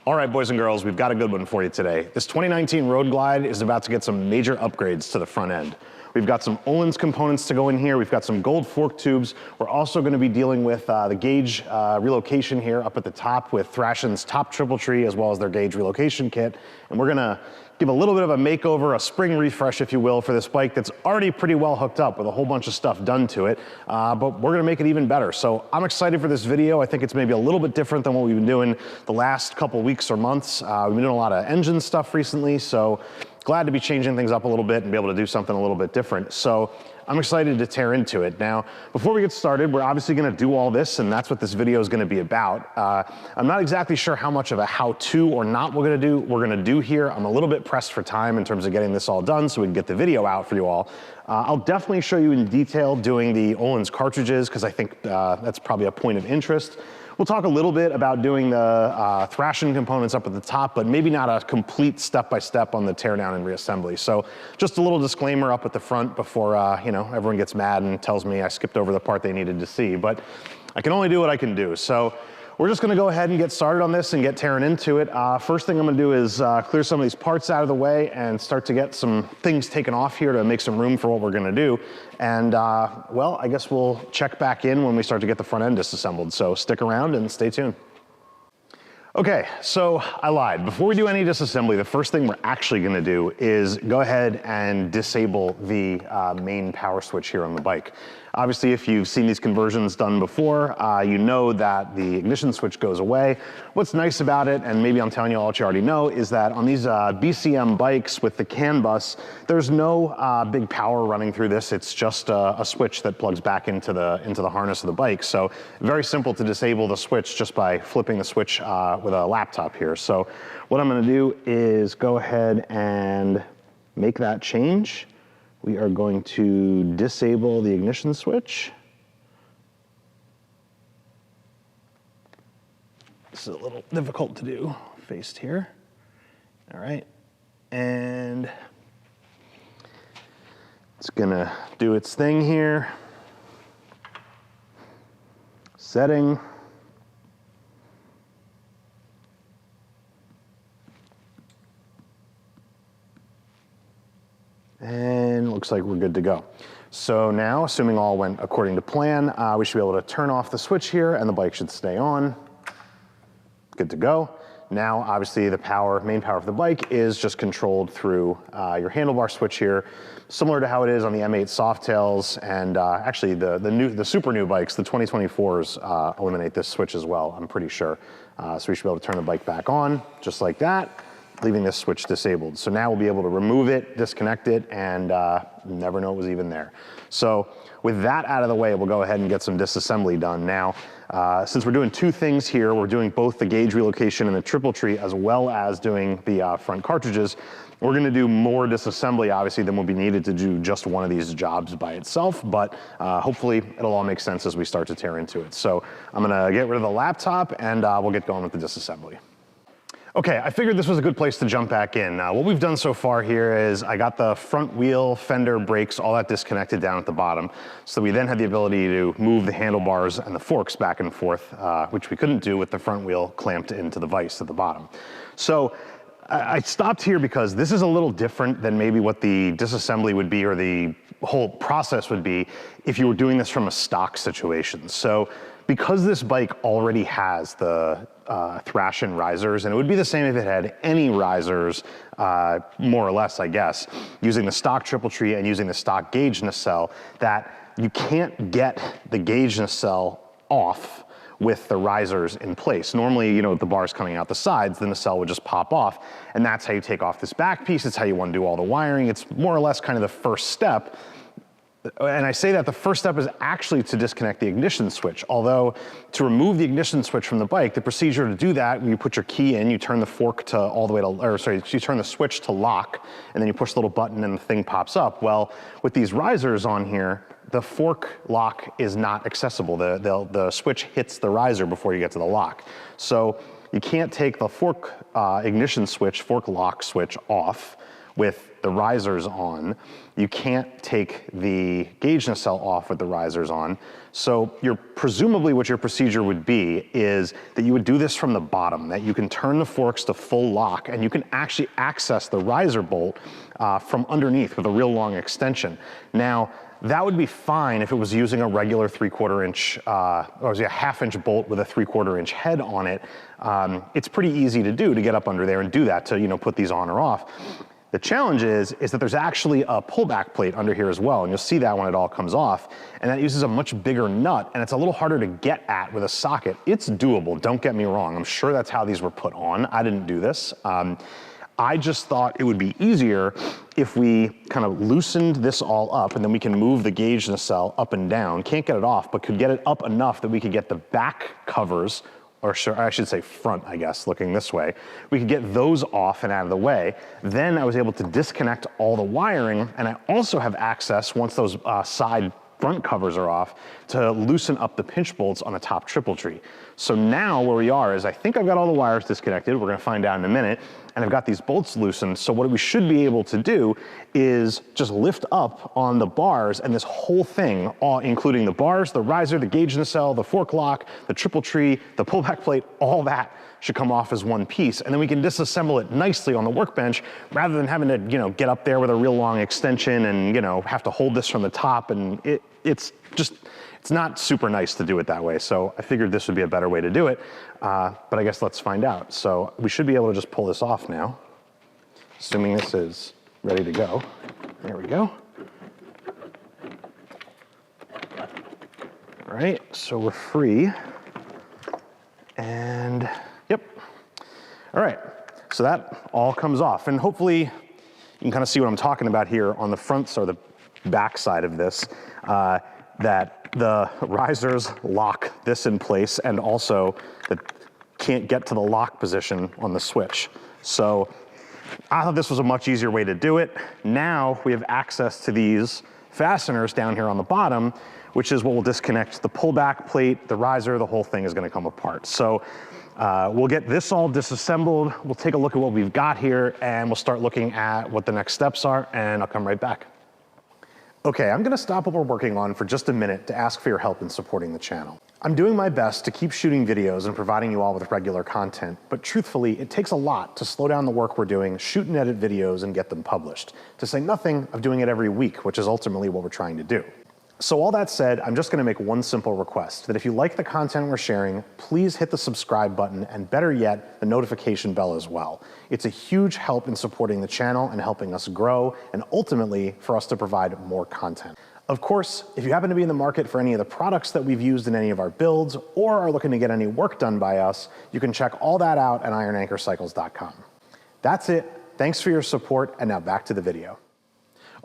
All right, boys and girls, we've got a good one for you today. This 2019 Road Glide is about to get some major upgrades to the front end. We've got some Ohlins components to go in here. We've got some gold fork tubes. We're also going to be dealing with the gauge relocation here up at the top with Thrashin's top triple tree as well as their gauge relocation kit. And we're going to give a little bit of a makeover, a spring refresh, if you will, for this bike that's already pretty well hooked up with a whole bunch of stuff done to it. But we're going to make it even better. So I'm excited for this video. I think it's maybe a little bit different than what we've been doing the last couple weeks or months. We've been doing a lot of engine stuff recently, so glad to be changing things up a little bit and be able to do something a little bit different. So I'm excited to tear into it. Now, before we get started, we're obviously gonna do all this, and that's what this video is gonna be about. I'm not exactly sure how much of a how-to or not we're gonna do here. I'm a little bit pressed for time in terms of getting this all done so we can get the video out for you all. I'll definitely show you in detail doing the Ohlins cartridges, because I think that's probably a point of interest. We'll talk a little bit about doing the Thrashin components up at the top, but maybe not a complete step-by-step on the teardown and reassembly. So just a little disclaimer up at the front before everyone gets mad and tells me I skipped over the part they needed to see. But I can only do what I can do. So we're just gonna go ahead and get started on this and get tearing into it. First thing I'm gonna do is clear some of these parts out of the way and start to get some things taken off here to make some room for what we're gonna do. And well, I guess we'll check back in when we start to get the front end disassembled. So stick around and stay tuned. Okay, so I lied. Before we do any disassembly, the first thing we're actually gonna do is go ahead and disable the main power switch here on the bike. Obviously, if you've seen these conversions done before, you know that the ignition switch goes away. What's nice about it, and maybe I'm telling you all what you already know, is that on these BCM bikes with the CAN bus, there's no big power running through this. It's just a switch that plugs back into the harness of the bike. So very simple to disable the switch just by flipping the switch with a laptop here. So what I'm gonna do is go ahead and make that change. We are going to disable the ignition switch. This is a little difficult to do, faced here. All right, and it's gonna do its thing here. Setting. And looks like we're good to go. So now, assuming all went according to plan, we should be able to turn off the switch here and the bike should stay on. Good to go. Now, obviously the main power of the bike is just controlled through your handlebar switch here, similar to how it is on the M8 Softails, and actually the super new bikes, the 2024s eliminate this switch as well, I'm pretty sure. So we should be able to turn the bike back on, just like that, leaving this switch disabled. So now we'll be able to remove it, disconnect it, and never know it was even there. So with that out of the way, we'll go ahead and get some disassembly done. Now, since we're doing two things here, we're doing both the gauge relocation and the triple tree, as well as doing the front cartridges. We're gonna do more disassembly, obviously, than will be needed to do just one of these jobs by itself, but hopefully it'll all make sense as we start to tear into it. So I'm gonna get rid of the laptop and we'll get going with the disassembly. Okay, I figured this was a good place to jump back in. What we've done so far here is I got the front wheel, fender, brakes, all that disconnected down at the bottom. So we then had the ability to move the handlebars and the forks back and forth, which we couldn't do with the front wheel clamped into the vise at the bottom. So I stopped here because this is a little different than maybe what the disassembly would be or the whole process would be if you were doing this from a stock situation. So because this bike already has the Thrashin risers, and it would be the same if it had any risers, more or less, I guess, using the stock triple tree and using the stock gauge nacelle, that you can't get the gauge nacelle off with the risers in place. Normally, with the bars coming out the sides, the nacelle would just pop off, and that's how you take off this back piece. It's how you want to do all the wiring. It's more or less kind of the first step. And I say that the first step is actually to disconnect the ignition switch. Although to remove the ignition switch from the bike, the procedure to do that, you put your key in, you turn the fork to all the way to, you turn the switch to lock, and then you push the little button and the thing pops up. Well, with these risers on here, the fork lock is not accessible. The switch hits the riser before you get to the lock. So you can't take the fork ignition switch, fork lock switch off with the risers on. You can't take the gauge nacelle off with the risers on. So presumably what your procedure would be is that you would do this from the bottom, that you can turn the forks to full lock and you can actually access the riser bolt from underneath with a real long extension. Now, that would be fine if it was using a regular 3/4 inch, or a 1/2 inch bolt with a 3/4 inch head on it. It's pretty easy to do, to get up under there and do that, to put these on or off. The challenge is that there's actually a pullback plate under here as well, and you'll see that when it all comes off, and that uses a much bigger nut, and it's a little harder to get at with a socket. It's doable, don't get me wrong. I'm sure that's how these were put on. I didn't do this. I just thought it would be easier if we kind of loosened this all up, and then we can move the gauge nacelle up and down. Can't get it off, but could get it up enough that we could get the back covers, or I should say front, I guess, looking this way. We could get those off and out of the way. Then I was able to disconnect all the wiring, and I also have access, once those side front covers are off, to loosen up the pinch bolts on the top triple tree. So now where we are is I think I've got all the wires disconnected. We're gonna find out in a minute. And I've got these bolts loosened. So what we should be able to do is just lift up on the bars, and this whole thing, all including the bars, the riser, the gauge nacelle, the fork lock, the triple tree, the pullback plate, all that should come off as one piece. And then we can disassemble it nicely on the workbench rather than having to, get up there with a real long extension and, have to hold this from the top. And it's not super nice to do it that way. So I figured this would be a better way to do it. But I guess let's find out. So we should be able to just pull this off now, assuming this is ready to go. There we go. All right, so we're free. And yep. All right, so that all comes off. And hopefully you can kind of see what I'm talking about here on the front or the back side of this, that the risers lock this in place, and also that can't get to the lock position on the switch. So I thought this was a much easier way to do it. Now we have access to these fasteners down here on the bottom, which is what will disconnect the pullback plate, the riser, the whole thing is gonna come apart. So we'll get this all disassembled. We'll take a look at what we've got here, and we'll start looking at what the next steps are, and I'll come right back. Okay, I'm gonna stop what we're working on for just a minute to ask for your help in supporting the channel. I'm doing my best to keep shooting videos and providing you all with regular content, but truthfully, it takes a lot to slow down the work we're doing, shoot and edit videos, and get them published, to say nothing of doing it every week, which is ultimately what we're trying to do. So all that said, I'm just gonna make one simple request, that if you like the content we're sharing, please hit the subscribe button, and better yet, the notification bell as well. It's a huge help in supporting the channel and helping us grow, and ultimately for us to provide more content. Of course, if you happen to be in the market for any of the products that we've used in any of our builds, or are looking to get any work done by us, you can check all that out at ironanchorcycles.com. That's it. Thanks for your support, and now back to the video.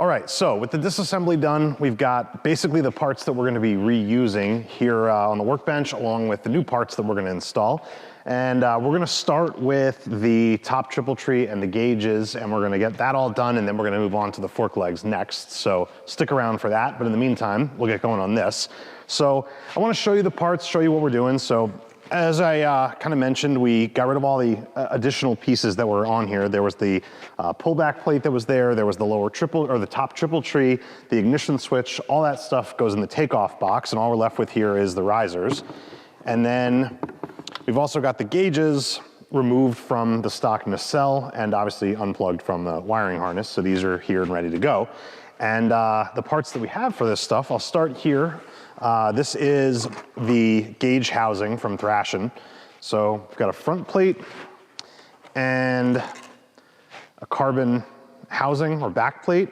All right, so with the disassembly done, we've got basically the parts that we're gonna be reusing here on the workbench, along with the new parts that we're gonna install. And we're gonna start with the top triple tree and the gauges, and we're gonna get that all done, and then we're gonna move on to the fork legs next. So stick around for that, but in the meantime, we'll get going on this. So I wanna show you the parts, show you what we're doing. So as I kind of mentioned, we got rid of all the additional pieces that were on here. There was the pullback plate that was there. There was the the top triple tree, the ignition switch, all that stuff goes in the takeoff box, and all we're left with here is the risers. And then we've also got the gauges removed from the stock nacelle and obviously unplugged from the wiring harness. So these are here and ready to go. And the parts that we have for this stuff, I'll start here. This is the gauge housing from Thrashin. So we've got a front plate and a carbon housing or back plate.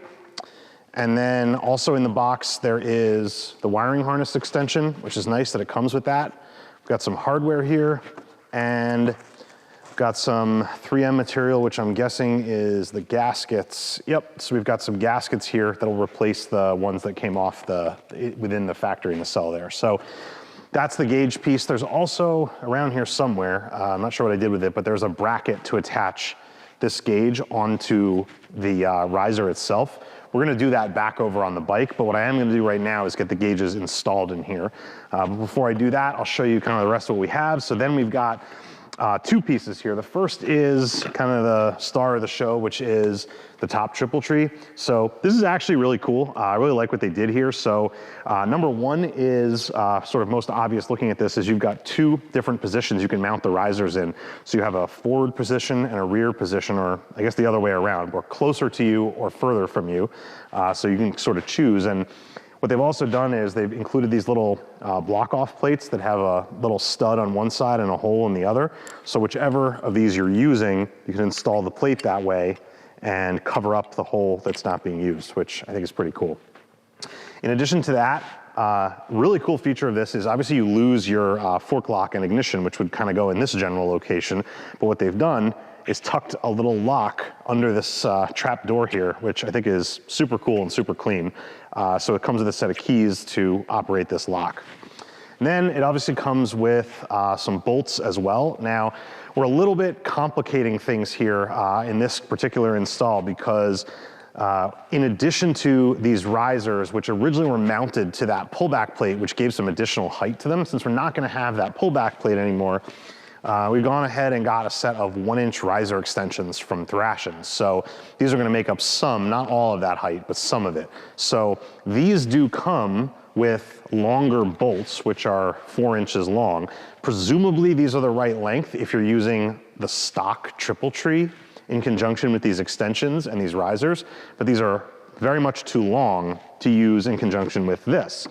And then also in the box, there is the wiring harness extension, which is nice that it comes with that. We've got some hardware here, and got some 3M material, which I'm guessing is the gaskets. Yep, so we've got some gaskets here that'll replace the ones that came off within the factory nacelle there. So that's the gauge piece. There's also around here somewhere, I'm not sure what I did with it, but there's a bracket to attach this gauge onto the riser itself. We're gonna do that back over on the bike, but what I am gonna do right now is get the gauges installed in here. But before I do that, I'll show you kind of the rest of what we have. So then we've got two pieces here. The first is kind of the star of the show, which is the top triple tree. So this is actually really cool. I really like what they did here. So number one is sort of most obvious looking at this is you've got two different positions you can mount the risers in. So you have a forward position and a rear position, or I guess the other way around, or closer to you or further from you. So you can sort of choose. And what they've also done is they've included these little block-off plates that have a little stud on one side and a hole in the other. So whichever of these you're using, you can install the plate that way and cover up the hole that's not being used, which I think is pretty cool. In addition to that, really cool feature of this is obviously you lose your fork lock and ignition, which would kind of go in this general location. But what they've done is tucked a little lock under this trap door here, which I think is super cool and super clean. So it comes with a set of keys to operate this lock. And then it obviously comes with some bolts as well. Now, we're a little bit complicating things here in this particular install because in addition to these risers, which originally were mounted to that pullback plate, which gave some additional height to them, since we're not gonna have that pullback plate anymore, we've gone ahead and got a set of 1-inch riser extensions from Thrashin. So these are gonna make up some, not all of that height, but some of it. So these do come with longer bolts, which are 4 inches long. Presumably these are the right length if you're using the stock triple tree in conjunction with these extensions and these risers, but these are very much too long to use in conjunction with this.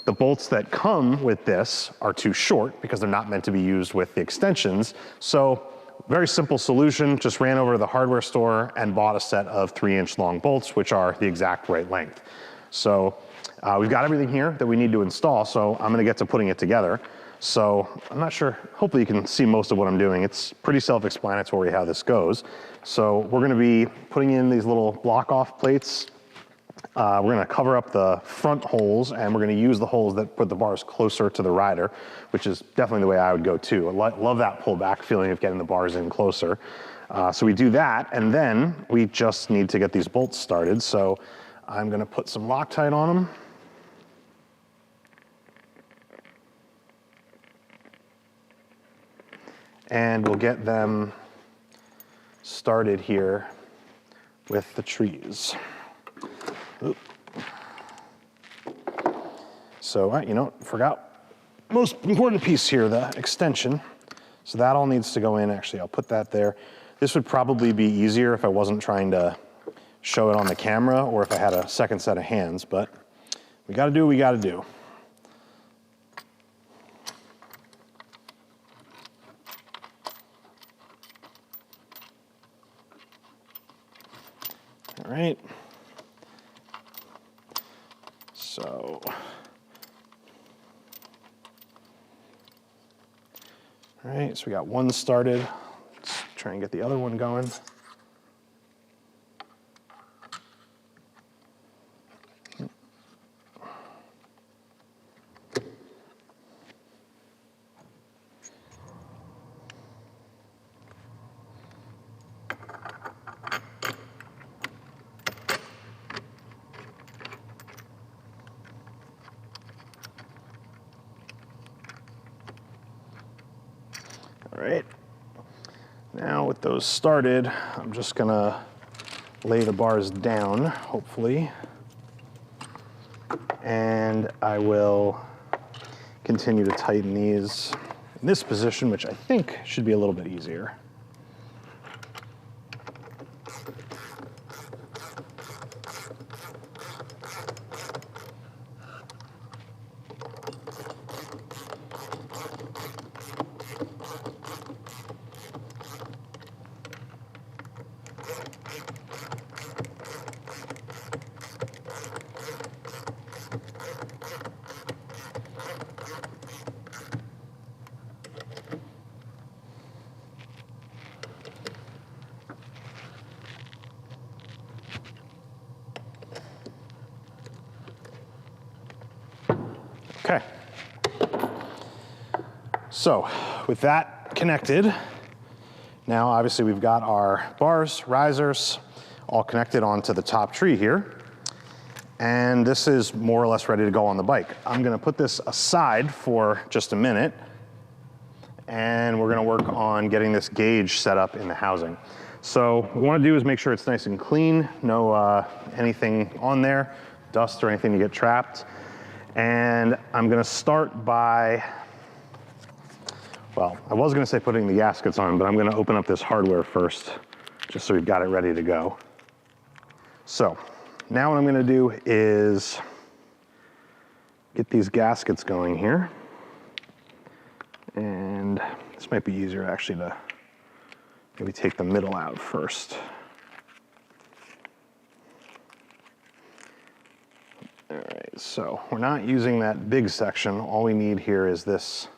The bolts that come with this are too short because they're not meant to be used with the extensions. So very simple solution, just ran over to the hardware store and bought a set of 3-inch long bolts, which are the exact right length. So we've got everything here that we need to install, so I'm gonna get to putting it together. So I'm not sure, hopefully you can see most of what I'm doing. It's pretty self-explanatory how this goes. So we're gonna be putting in these little block-off plates. We're gonna cover up the front holes, and we're gonna use the holes that put the bars closer to the rider, which is definitely the way I would go too. I love that pullback feeling of getting the bars in closer. So we do that, and then we just need to get these bolts started. So I'm gonna put some Loctite on them. And we'll get them started here with the trees. Oop. So, you know, forgot most important piece here, the extension. So that all needs to go in. Actually, I'll put that there. This would probably be easier if I wasn't trying to show it on the camera or if I had a second set of hands, but we gotta do what we gotta do. All right. So, all right, so we got one started. Let's try and get the other one going. All right, now with those started, I'm just gonna lay the bars down, hopefully, and I will continue to tighten these in this position, which I think should be a little bit easier. Okay, so with that connected, now obviously we've got our bars, risers, all connected onto the top tree here. And this is more or less ready to go on the bike. I'm gonna put this aside for just a minute and we're gonna work on getting this gauge set up in the housing. So what we wanna do is make sure it's nice and clean, no anything on there, dust or anything to get trapped. And I'm gonna start by, well, I was gonna say putting the gaskets on, but I'm gonna open up this hardware first, just so we've got it ready to go. So now what I'm gonna do is get these gaskets going here. And this might be easier actually to maybe take the middle out first. All right, so we're not using that big section. All we need here is this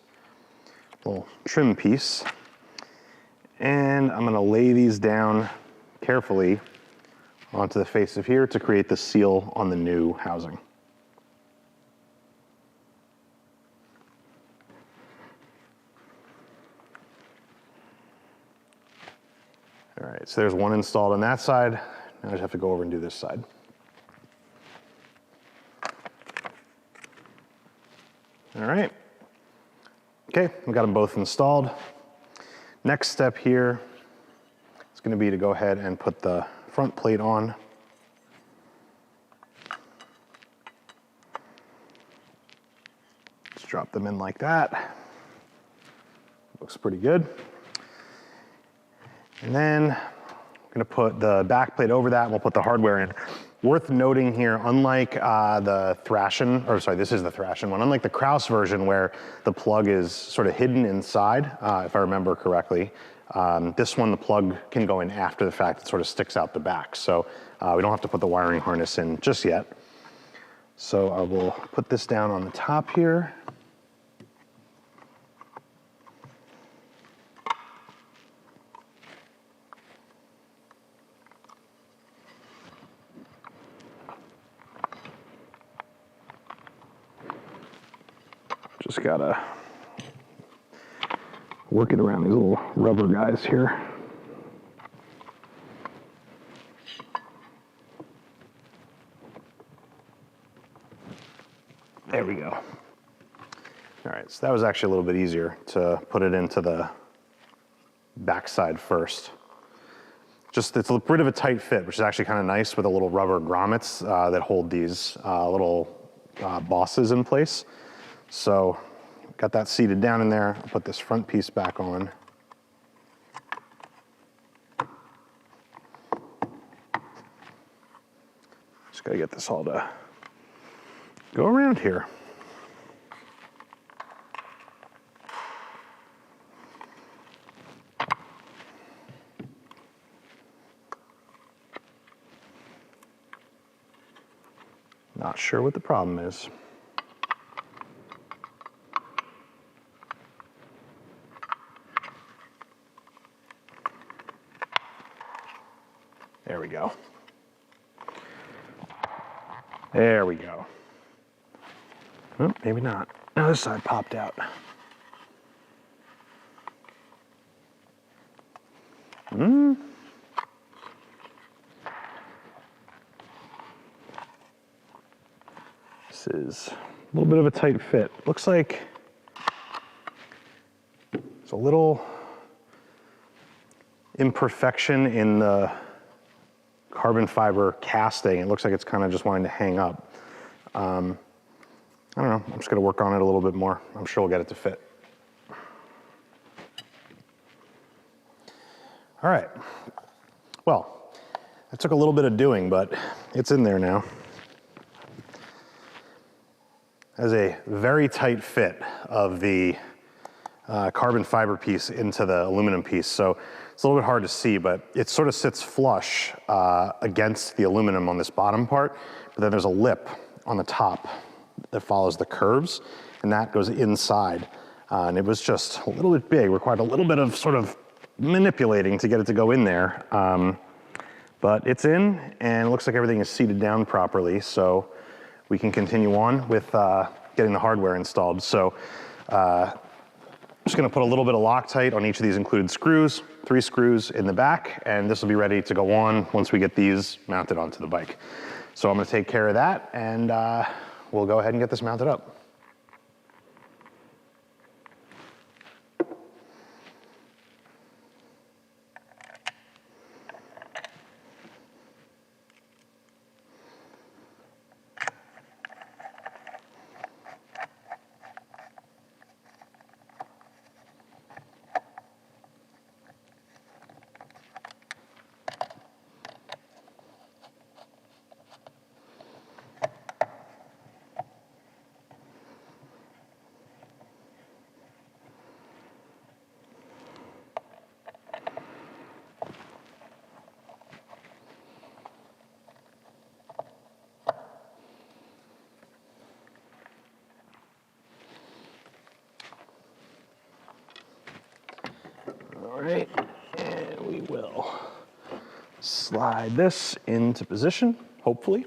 little trim piece. And I'm gonna lay these down carefully onto the face of here to create the seal on the new housing. All right, so there's one installed on that side. Now I just have to go over and do this side. All right. Okay, we got them both installed. Next step here is going to be to go ahead and put the front plate on. Just drop them in like that. Looks pretty good. And then I'm gonna put the back plate over that and we'll put the hardware in. Worth noting here, unlike the Thrashin, or sorry, this is the Thrashin one, unlike the Kraus version where the plug is sort of hidden inside, if I remember correctly, this one, the plug can go in after the fact. It sort of sticks out the back. So we don't have to put the wiring harness in just yet. So I will put this down on the top here. Just gotta work it around these little rubber guys here. There we go. All right, so that was actually a little bit easier to put it into the backside first. Just, it's a bit of a tight fit, which is actually kind of nice with the little rubber grommets that hold these little bosses in place. So got that seated down in there. I'll put this front piece back on. Just gotta get this all to go around here. Not sure what the problem is. There we go. There we go. Oh, maybe not. Now this side popped out. This is a little bit of a tight fit. Looks like there's a little imperfection in the carbon fiber casting. It looks like it's kind of just wanting to hang up. I don't know, I'm just gonna work on it a little bit more. I'm sure we'll get it to fit. All right, well, that took a little bit of doing, but it's in there now. Has a very tight fit of the carbon fiber piece into the aluminum piece. So it's a little bit hard to see, but it sort of sits flush against the aluminum on this bottom part, but then there's a lip on the top that follows the curves, and that goes inside. And it was just a little bit big, required a little bit of sort of manipulating to get it to go in there. But it's in, and it looks like everything is seated down properly, so we can continue on with getting the hardware installed. So I'm just gonna put a little bit of Loctite on each of these included screws, 3 screws in the back, and this will be ready to go on once we get these mounted onto the bike. So I'm gonna take care of that, and we'll go ahead and get this mounted up. will slide this into position, hopefully.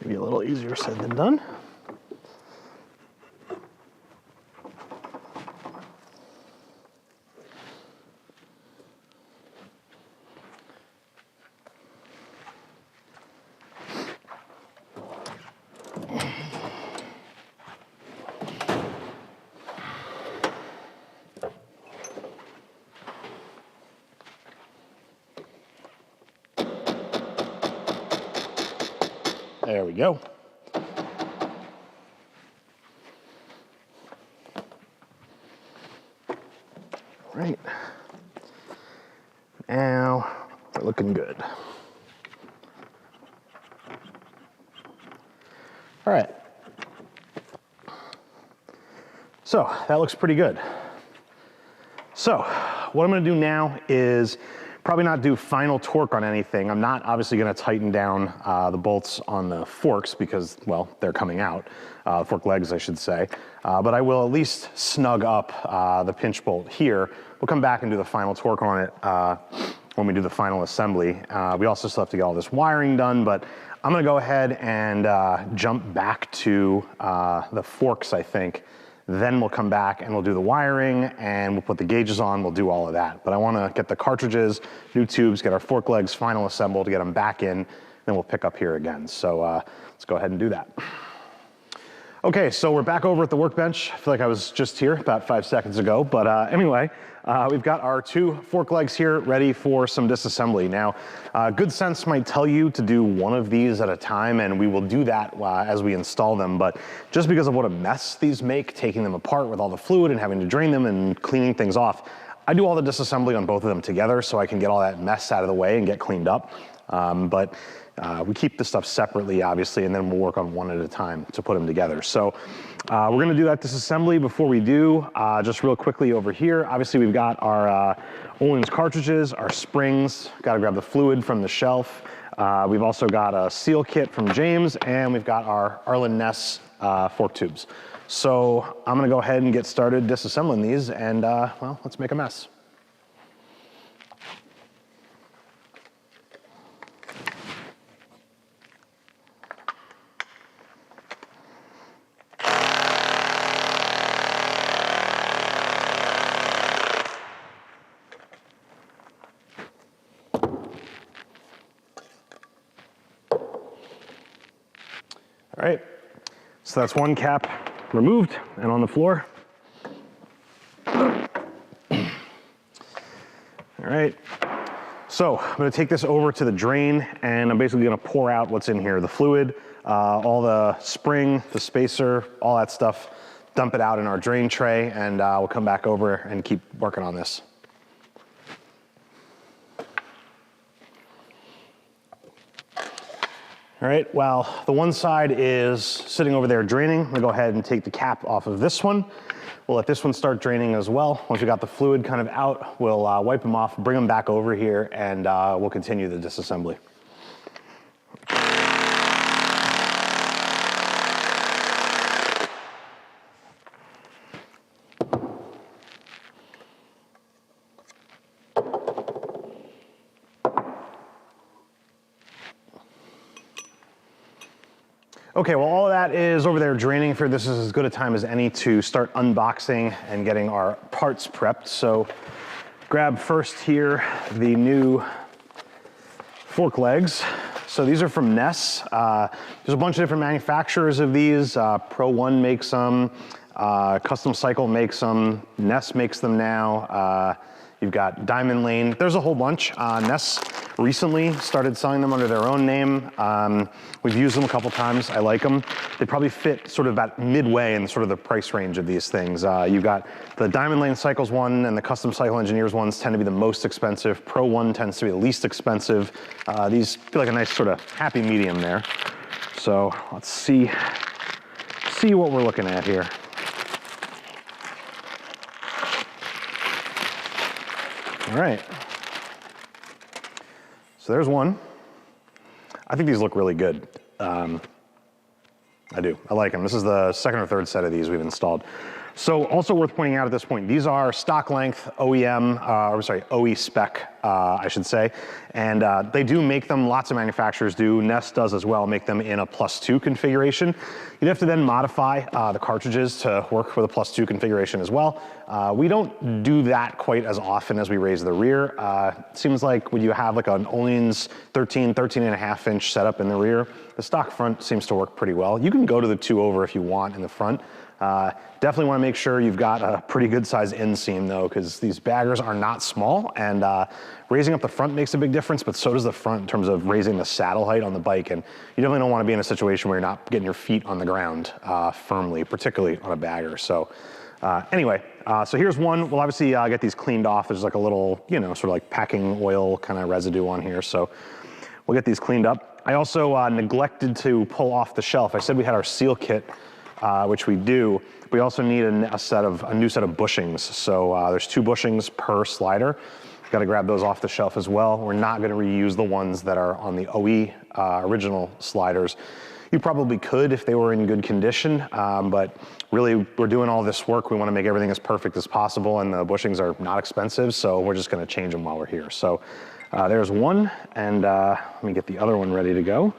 Maybe a little easier said than done. There we go. Right. Now we're looking good. All right. So that looks pretty good. So what I'm gonna do now is probably not do final torque on anything. I'm not obviously gonna tighten down the bolts on the forks because, well, they're coming out, fork legs, I should say. But I will at least snug up the pinch bolt here. We'll come back and do the final torque on it when we do the final assembly. We also still have to get all this wiring done, but I'm gonna go ahead and jump back to the forks, I think. Then we'll come back and we'll do the wiring and we'll put the gauges on, we'll do all of that. But I wanna get the cartridges, new tubes, get our fork legs final assembled, get them back in, then we'll pick up here again. So let's go ahead and do that. Okay, so we're back over at the workbench. I feel like I was just here about 5 seconds ago, but anyway, we've got our 2 fork legs here ready for some disassembly. Now, good sense might tell you to do one of these at a time, and we will do that as we install them, but just because of what a mess these make, taking them apart with all the fluid and having to drain them and cleaning things off, I do all the disassembly on both of them together so I can get all that mess out of the way and get cleaned up. We keep the stuff separately, obviously, and then we'll work on one at a time to put them together. So we're gonna do that disassembly. Before we do, just real quickly over here, obviously we've got our Ohlins cartridges, our springs, gotta grab the fluid from the shelf. We've also got a seal kit from James, and we've got our Arlen Ness fork tubes. So I'm gonna go ahead and get started disassembling these, and well, let's make a mess. All right, so that's one cap removed and on the floor. All right, so I'm gonna take this over to the drain and I'm basically gonna pour out what's in here, the fluid, all the spring, the spacer, all that stuff, dump it out in our drain tray, and we'll come back over and keep working on this. All right, well, the one side is sitting over there draining. I'm gonna go ahead and take the cap off of this one. We'll let this one start draining as well. Once we got the fluid kind of out, we'll wipe them off, bring them back over here, and we'll continue the disassembly. Okay, well, all of that is over there draining. For this is as good a time as any to start unboxing and getting our parts prepped. So grab first here the new fork legs. So these are from Ness. There's a bunch of different manufacturers of these. Pro One makes them, Custom Cycle makes them, Ness makes them now. You've got Diamond Lane. There's a whole bunch. Ness recently started selling them under their own name. We've used them a couple times. I like them. They probably fit sort of about midway in sort of the price range of these things. You've got the Diamond Lane Cycles one and the Custom Cycle Engineers ones tend to be the most expensive. Pro One tends to be the least expensive. These feel like a nice sort of happy medium there. So let's see what we're looking at here. All right. So there's one. I think these look really good. I do, I like them. This is the second or third set of these we've installed. So also worth pointing out at this point, these are stock length OEM, OE spec, I should say. And they do make them, lots of manufacturers do, Nest does as well, make them in a +2 configuration. You'd have to then modify the cartridges to work with a +2 configuration as well. We don't do that quite as often as we raise the rear. Seems like when you have like an Ohlins 13.5 inch setup in the rear, the stock front seems to work pretty well. You can go to the 2 over if you want in the front. Definitely want to make sure you've got a pretty good size inseam though, because these baggers are not small, and raising up the front makes a big difference, but so does the front in terms of raising the saddle height on the bike. And you definitely don't want to be in a situation where you're not getting your feet on the ground firmly, particularly on a bagger. So anyway, so here's one. We'll obviously get these cleaned off. There's like a little, you know, sort of like packing oil kind of residue on here. So we'll get these cleaned up. I also neglected to pull off the shelf. I said we had our seal kit, which we do. We also need a new set of bushings. So there's 2 bushings per slider. Got to grab those off the shelf as well. We're not going to reuse the ones that are on the OE original sliders. You probably could if they were in good condition, but really we're doing all this work. We want to make everything as perfect as possible, and the bushings are not expensive, so we're just going to change them while we're here. So there's one, and let me get the other one ready to go.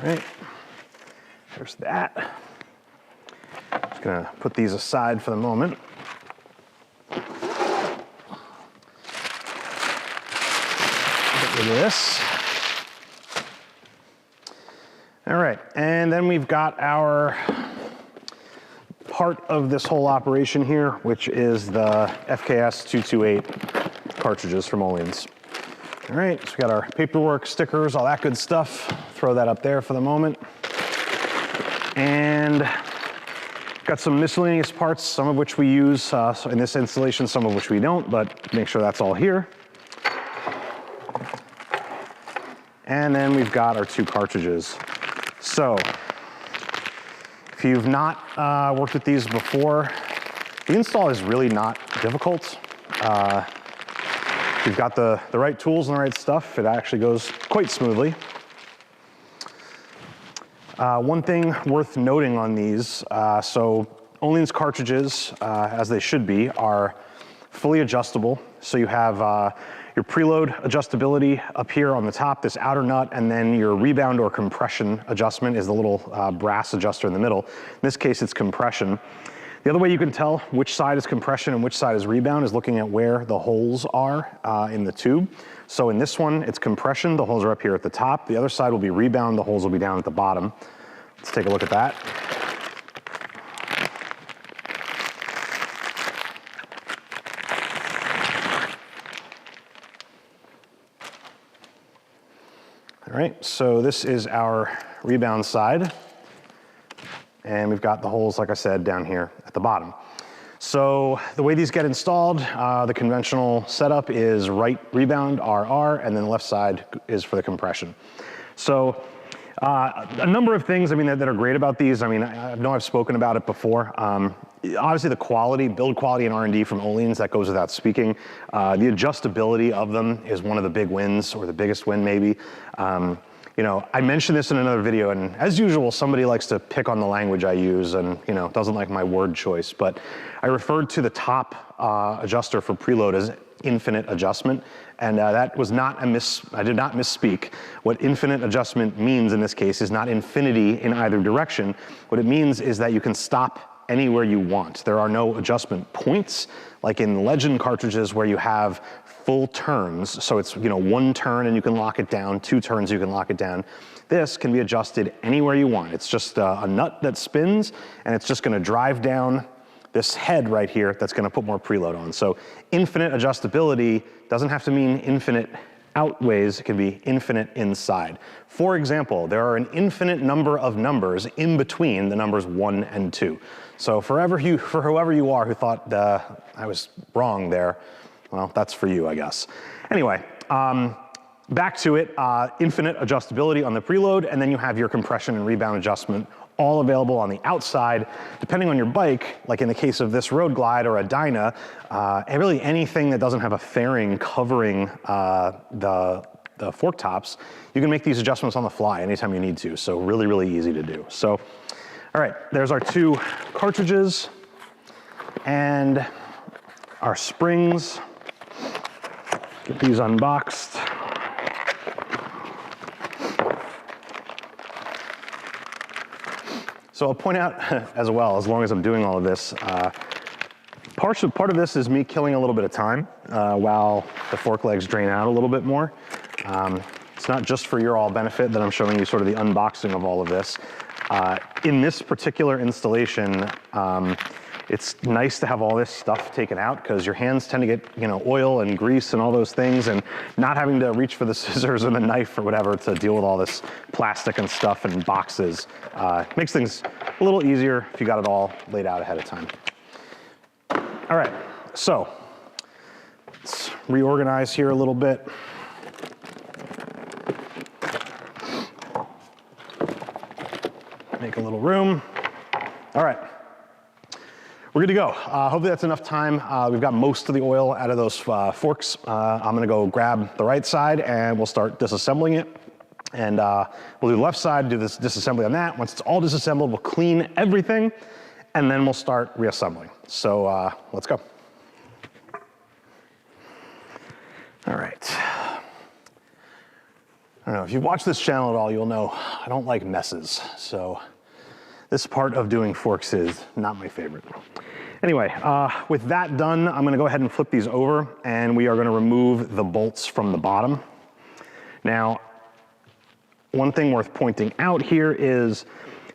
All right, there's that. Just gonna put these aside for the moment. Get rid of this. All right, and then we've got our part of this whole operation here, which is the FKS 228 cartridges from Ohlins. All right, so we got our paperwork, stickers, all that good stuff. Throw that up there for the moment. And got some miscellaneous parts, some of which we use in this installation, some of which we don't, but make sure that's all here. And then we've got our 2 cartridges. So if you've not worked with these before, the install is really not difficult. If you've got the right tools and the right stuff, it actually goes quite smoothly. One thing worth noting on these, so Ohlins cartridges, as they should be, are fully adjustable. So you have your preload adjustability up here on the top, this outer nut, and then your rebound or compression adjustment is the little brass adjuster in the middle. In this case, it's compression. The other way you can tell which side is compression and which side is rebound is looking at where the holes are in the tube. So in this one, it's compression, the holes are up here at the top. The other side will be rebound, the holes will be down at the bottom. Let's take a look at that. All right, so this is our rebound side. And we've got the holes, like I said, down here at the bottom. So the way these get installed, the conventional setup is right rebound, RR, and then the left side is for the compression. So a number of things, I mean, that are great about these. I mean, I know I've spoken about it before. Obviously the quality, build quality and R&D from Ohlins, that goes without speaking. The adjustability of them is one of the big wins, or the biggest win maybe. You know, I mentioned this in another video, and as usual, somebody likes to pick on the language I use and, you know, doesn't like my word choice, but I referred to the top adjuster for preload as infinite adjustment, and that was not I did not misspeak. What infinite adjustment means in this case is not infinity in either direction. What it means is that you can stop anywhere you want. There are no adjustment points, like in Legend cartridges where you have full turns. So it's, you know, 1 turn and you can lock it down, 2 turns you can lock it down. This can be adjusted anywhere you want. It's just a nut that spins, and it's just gonna drive down this head right here that's gonna put more preload on. So infinite adjustability doesn't have to mean infinite outweighs, it can be infinite inside. For example, there are an infinite number of numbers in between the numbers 1 and 2. So for whoever you are who thought I was wrong there, well, that's for you, I guess. Anyway, back to it, infinite adjustability on the preload, and then you have your compression and rebound adjustment all available on the outside. Depending on your bike, like in the case of this Road Glide or a Dyna, and really anything that doesn't have a fairing covering the fork tops, you can make these adjustments on the fly anytime you need to. So really, really easy to do. So, all right, there's our 2 cartridges and our springs. Get these unboxed. So I'll point out as well, as long as I'm doing all of this, part of this is me killing a little bit of time while the fork legs drain out a little bit more. It's not just for your all benefit that I'm showing you sort of the unboxing of all of this. In this particular installation, it's nice to have all this stuff taken out because your hands tend to get, oil and grease and all those things, and not having to reach for the scissors or the knife or whatever to deal with all this plastic and stuff and boxes makes things a little easier if you got it all laid out ahead of time. All right, so let's reorganize here a little bit. Make a little room. All right. We're good to go. Hopefully that's enough time. We've got most of the oil out of those forks. I'm gonna go grab the right side and we'll start disassembling it. And we'll do the left side, do this disassembly on that. Once it's all disassembled, we'll clean everything and then we'll start reassembling. So let's go. All right. I don't know, if you've watched this channel at all, you'll know I don't like messes. So this part of doing forks is not my favorite. Anyway, with that done, I'm gonna go ahead and flip these over and we are gonna remove the bolts from the bottom. Now, one thing worth pointing out here is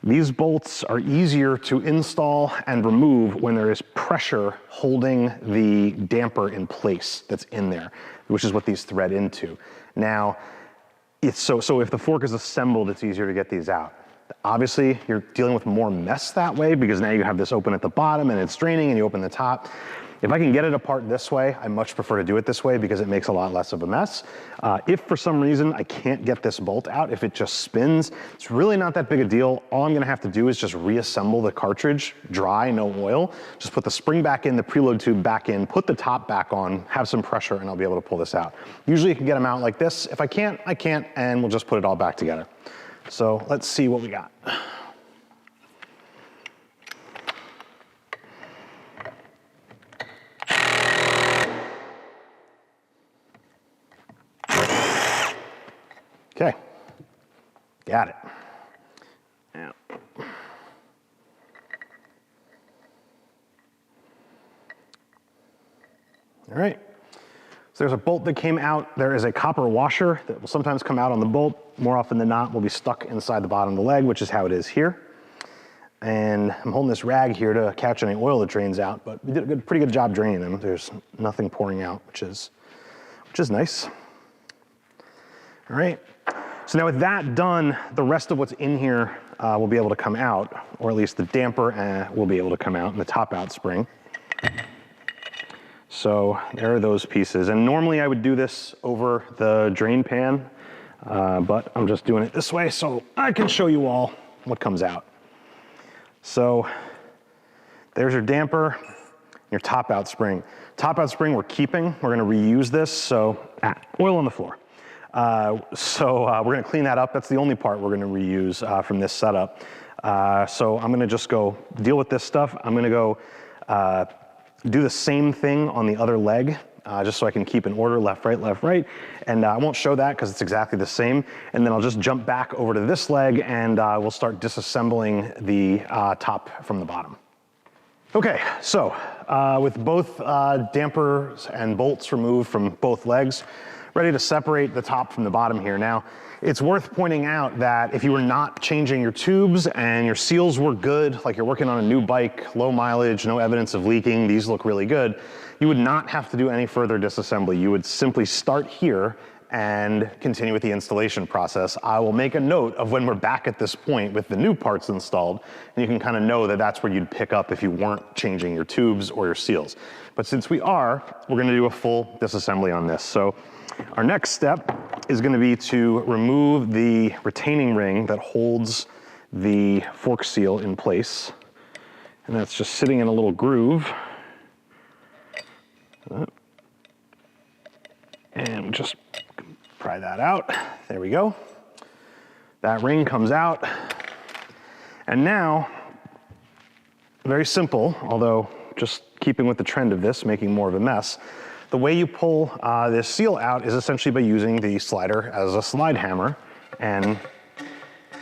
these bolts are easier to install and remove when there is pressure holding the damper in place that's in there, which is what these thread into. Now, so if the fork is assembled, it's easier to get these out. Obviously, you're dealing with more mess that way because now you have this open at the bottom and it's draining and you open the top. If I can get it apart this way, I much prefer to do it this way because it makes a lot less of a mess. If for some reason I can't get this bolt out, if it just spins, it's really not that big a deal. All I'm gonna have to do is just reassemble the cartridge, dry, no oil. Just put the spring back in, the preload tube back in, put the top back on, have some pressure, and I'll be able to pull this out. Usually you can get them out like this. If I can't, I can't, and we'll just put it all back together. So let's see what we got. Okay, got it. Yeah. All right, so there's a bolt that came out. There is a copper washer that will sometimes come out on the bolt. More often than not, will be stuck inside the bottom of the leg, which is how it is here. And I'm holding this rag here to catch any oil that drains out, but we did a pretty good job draining them. There's nothing pouring out, which is nice. All right. So now with that done, the rest of what's in here will be able to come out, or at least the damper will be able to come out, and the top out spring. So there are those pieces. And normally I would do this over the drain pan, but I'm just doing it this way so I can show you all what comes out. So there's your damper, your top out spring. Top out spring we're keeping. We're gonna reuse this, so oil on the floor. We're gonna clean that up. That's the only part we're gonna reuse from this setup. So I'm gonna just go deal with this stuff. I'm gonna go do the same thing on the other leg, just so I can keep in order, left, right. And I won't show that because it's exactly the same. And then I'll just jump back over to this leg and we'll start disassembling the top from the bottom. Okay, so with both dampers and bolts removed from both legs, ready to separate the top from the bottom here. Now, it's worth pointing out that if you were not changing your tubes and your seals were good, like you're working on a new bike, low mileage, no evidence of leaking, these look really good, you would not have to do any further disassembly. You would simply start here and continue with the installation process. I will make a note of when we're back at this point with the new parts installed, and you can kind of know that that's where you'd pick up if you weren't changing your tubes or your seals. But since we are, we're gonna do a full disassembly on this. So our next step is gonna be to remove the retaining ring that holds the fork seal in place. And that's just sitting in a little groove. And just pry that out. There we go. That ring comes out. And now, very simple, although just keeping with the trend of this, making more of a mess, the way you pull this seal out is essentially by using the slider as a slide hammer, and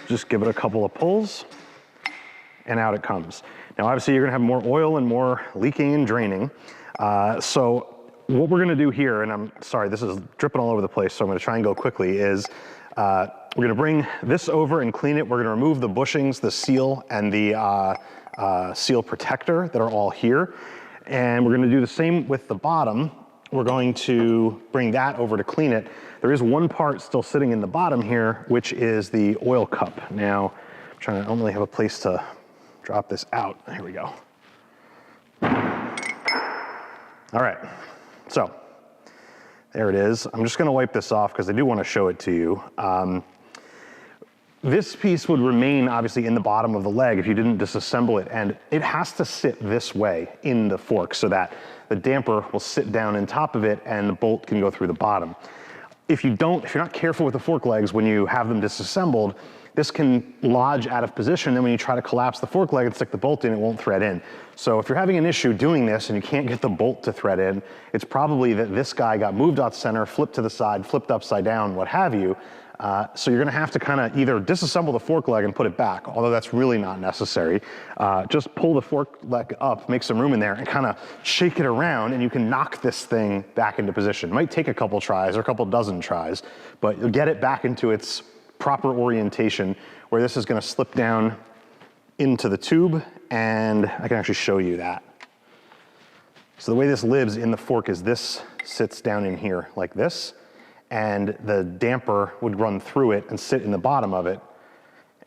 just give it a couple of pulls, and out it comes. Now obviously you're gonna have more oil and more leaking and draining. So what we're gonna do here, and I'm sorry, this is dripping all over the place, so I'm gonna try and go quickly, is we're gonna bring this over and clean it. We're gonna remove the bushings, the seal, and the seal protector that are all here. And we're gonna do the same with the bottom. We're going to bring that over to clean it. There is one part still sitting in the bottom here, which is the oil cup. Now, I don't really have a place to drop this out. Here we go. All right, so there it is. I'm just gonna wipe this off because I do want to show it to you. This piece would remain obviously in the bottom of the leg if you didn't disassemble it, and it has to sit this way in the fork so that the damper will sit down on top of it and the bolt can go through the bottom. If you're not careful with the fork legs when you have them disassembled, this can lodge out of position. Then when you try to collapse the fork leg and stick the bolt in, it won't thread in. So if you're having an issue doing this and you can't get the bolt to thread in, it's probably that this guy got moved off center, flipped to the side, flipped upside down, what have you. So you're gonna have to kind of either disassemble the fork leg and put it back, although that's really not necessary. Just pull the fork leg up, make some room in there, and kind of shake it around, and you can knock this thing back into position. It might take a couple tries or a couple dozen tries, but you'll get it back into its proper orientation where this is gonna slip down into the tube, and I can actually show you that. So the way this lives in the fork is this sits down in here like this, and the damper would run through it and sit in the bottom of it,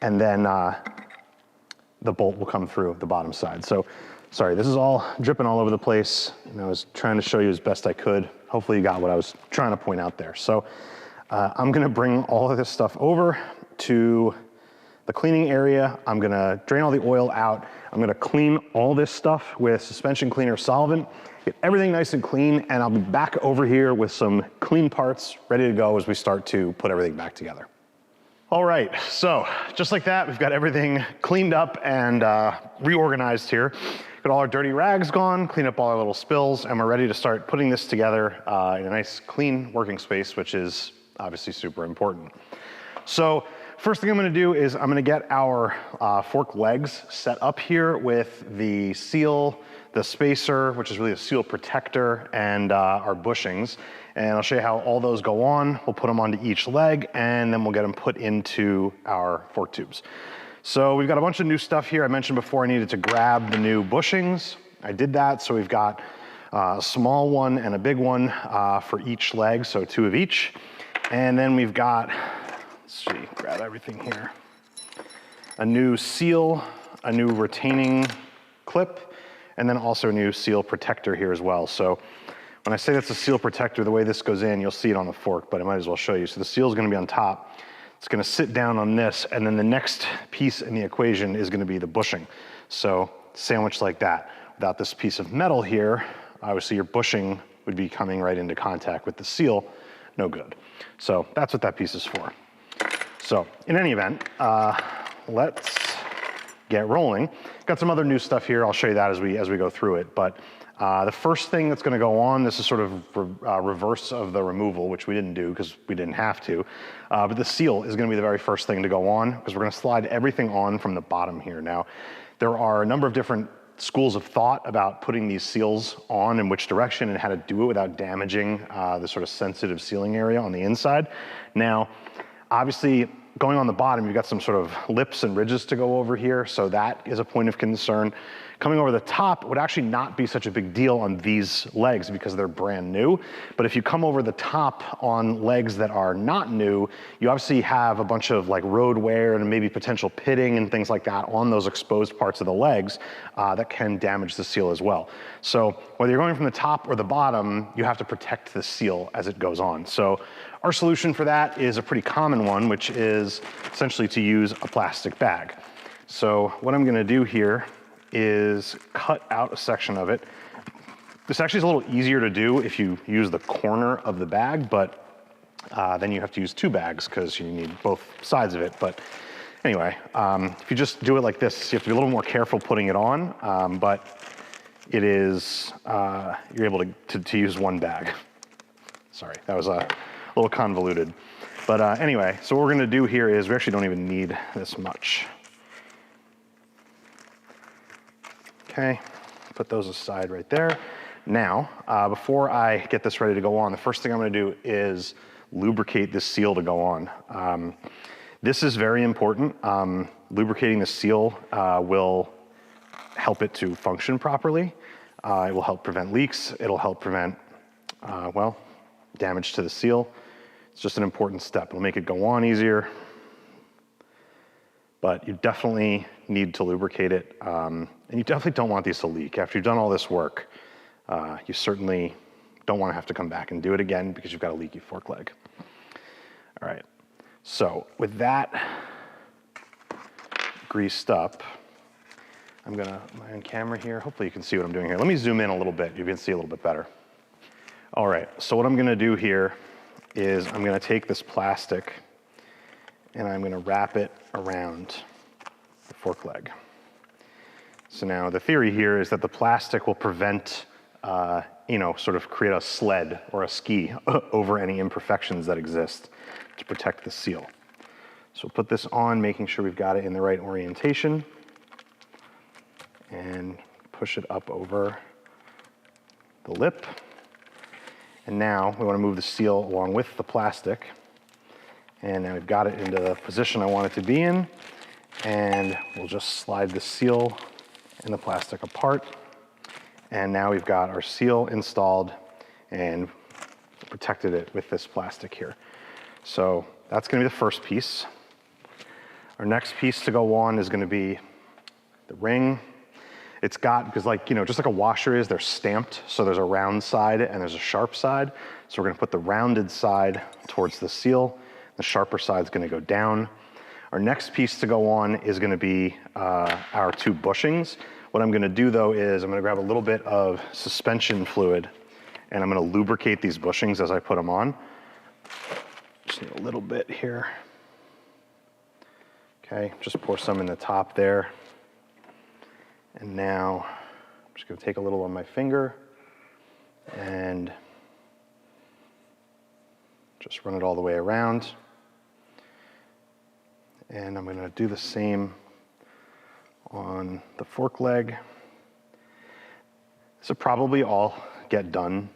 and then the bolt will come through the bottom side. So, sorry, this is all dripping all over the place, and I was trying to show you as best I could. Hopefully you got what I was trying to point out there. So I'm gonna bring all of this stuff over to the cleaning area. I'm gonna drain all the oil out. I'm gonna clean all this stuff with suspension cleaner solvent, get everything nice and clean, and I'll be back over here with some clean parts ready to go as we start to put everything back together. All right, so just like that, we've got everything cleaned up and reorganized here. Got all our dirty rags gone, clean up all our little spills, and we're ready to start putting this together in a nice clean working space, which is obviously super important. So first thing I'm gonna do is I'm gonna get our fork legs set up here with the seal, the spacer, which is really a seal protector, and our bushings. And I'll show you how all those go on. We'll put them onto each leg, and then we'll get them put into our fork tubes. So we've got a bunch of new stuff here. I mentioned before I needed to grab the new bushings. I did that, so we've got a small one and a big one for each leg, so 2 of each. And then we've got, let's see, grab everything here. A new seal, a new retaining clip, and then also a new seal protector here as well. So when I say that's a seal protector, the way this goes in, you'll see it on the fork, but I might as well show you. So the seal is gonna be on top. It's gonna sit down on this, and then the next piece in the equation is gonna be the bushing. So sandwiched like that. Without this piece of metal here, obviously your bushing would be coming right into contact with the seal. No good. So that's what that piece is for. So in any event, let's get rolling. Got some other new stuff here. I'll show you that as we go through it. But the first thing that's gonna go on, this is sort of reverse of the removal, which we didn't do because we didn't have to. But the seal is gonna be the very first thing to go on because we're gonna slide everything on from the bottom here. Now, there are a number of different schools of thought about putting these seals on in which direction and how to do it without damaging the sort of sensitive sealing area on the inside. Now, obviously, going on the bottom, you've got some sort of lips and ridges to go over here, so that is a point of concern. Coming over the top would actually not be such a big deal on these legs because they're brand new. But if you come over the top on legs that are not new, you obviously have a bunch of like road wear and maybe potential pitting and things like that on those exposed parts of the legs that can damage the seal as well. So whether you're going from the top or the bottom, you have to protect the seal as it goes on. So our solution for that is a pretty common one, which is essentially to use a plastic bag. So what I'm gonna do here is cut out a section of it. This actually is a little easier to do if you use the corner of the bag, but then you have to use two bags because you need both sides of it. But anyway, if you just do it like this, you have to be a little more careful putting it on, but it is, you're able to use one bag. Sorry, that was a little convoluted. But anyway, so what we're gonna do here is we actually don't even need this much. Okay, put those aside right there. Now, before I get this ready to go on, the first thing I'm gonna do is lubricate this seal to go on. This is very important. Lubricating the seal will help it to function properly. It will help prevent leaks. It'll help prevent, well, damage to the seal. It's just an important step. It'll make it go on easier, but you definitely need to lubricate it. And you definitely don't want these to leak. After you've done all this work, you certainly don't want to have to come back and do it again because you've got a leaky fork leg. All right, so with that greased up, I'm gonna, am I on camera here? Hopefully you can see what I'm doing here. Let me zoom in a little bit. You can see a little bit better. All right, so what I'm gonna do here is I'm gonna take this plastic and I'm gonna wrap it around the fork leg. So now the theory here is that the plastic will prevent, sort of create a sled or a ski over any imperfections that exist to protect the seal. So we'll put this on, making sure we've got it in the right orientation and push it up over the lip. And now we want to move the seal along with the plastic. And now we've got it into the position I want it to be in. And we'll just slide the seal and the plastic apart. And now we've got our seal installed and protected it with this plastic here. So that's gonna be the first piece. Our next piece to go on is gonna be the ring. It's got, because just like a washer is, they're stamped. So there's a round side and there's a sharp side. So we're gonna put the rounded side towards the seal. The sharper side is gonna go down. Our next piece to go on is gonna be our two bushings. What I'm gonna do though is I'm gonna grab a little bit of suspension fluid and I'm gonna lubricate these bushings as I put them on. Just need a little bit here. Okay, just pour some in the top there. And now I'm just gonna take a little on my finger and just run it all the way around. And I'm gonna do the same on the fork leg. This will probably all get done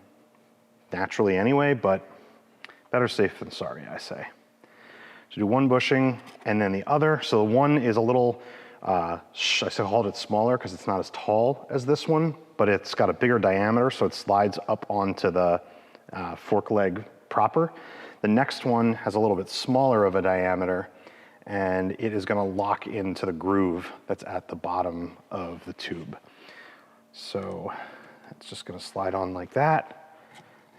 naturally anyway, but better safe than sorry, I say. So do one bushing and then the other. So the one is a little, I called it smaller because it's not as tall as this one, but it's got a bigger diameter, so it slides up onto the fork leg proper. The next one has a little bit smaller of a diameter, and it is gonna lock into the groove that's at the bottom of the tube. So it's just gonna slide on like that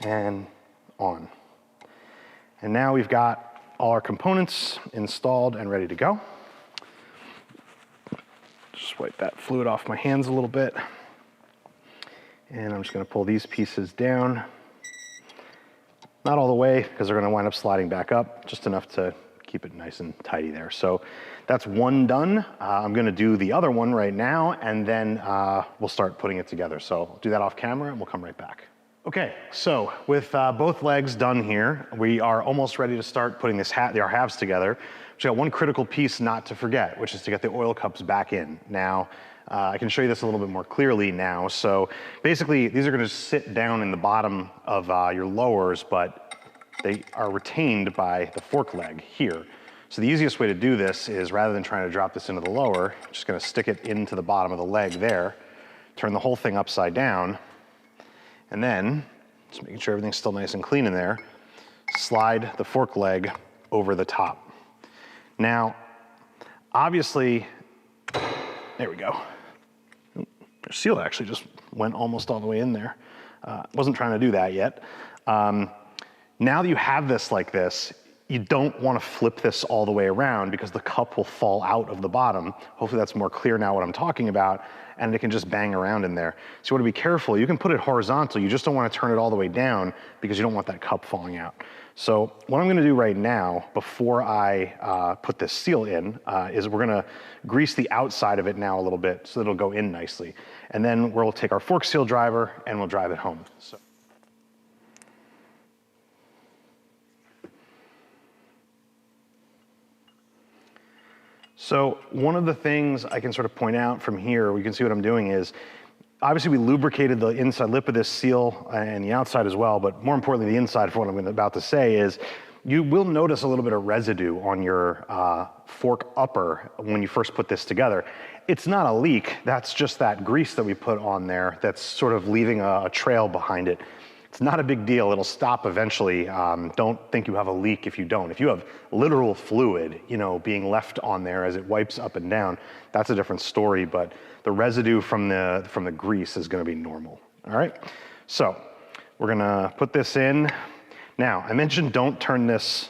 and on. And now we've got all our components installed and ready to go. Just wipe that fluid off my hands a little bit. And I'm just gonna pull these pieces down. Not all the way, because they're gonna wind up sliding back up, just enough to keep it nice and tidy there. So that's one done. I'm gonna do the other one right now, and then we'll start putting it together. So I'll do that off camera and we'll come right back. Okay, so with both legs done here, we are almost ready to start putting our halves together. We've got one critical piece not to forget, which is to get the oil cups back in. Now, I can show you this a little bit more clearly now. So basically, these are gonna sit down in the bottom of your lowers, but they are retained by the fork leg here. So the easiest way to do this is, rather than trying to drop this into the lower, just gonna stick it into the bottom of the leg there, turn the whole thing upside down, and then, just making sure everything's still nice and clean in there, slide the fork leg over the top. Now, obviously, there we go. Our seal actually just went almost all the way in there. Wasn't trying to do that yet. Now that you have this like this, you don't want to flip this all the way around because the cup will fall out of the bottom. Hopefully that's more clear now what I'm talking about, and it can just bang around in there. So you want to be careful. You can put it horizontal, you just don't want to turn it all the way down because you don't want that cup falling out. So what I'm gonna do right now, before I put this seal in, is we're gonna grease the outside of it now a little bit so that it'll go in nicely. And then we'll take our fork seal driver and we'll drive it home. So one of the things I can sort of point out from here, we can see what I'm doing is, obviously we lubricated the inside lip of this seal and the outside as well, but more importantly the inside, for what I'm about to say, is you will notice a little bit of residue on your fork upper when you first put this together. It's not a leak, that's just that grease that we put on there that's sort of leaving a trail behind it. It's not a big deal, it'll stop eventually. Don't think you have a leak if you don't. If you have literal fluid, you know, being left on there as it wipes up and down, that's a different story, but the residue from the grease is gonna be normal, all right? So we're gonna put this in. Now, I mentioned don't turn this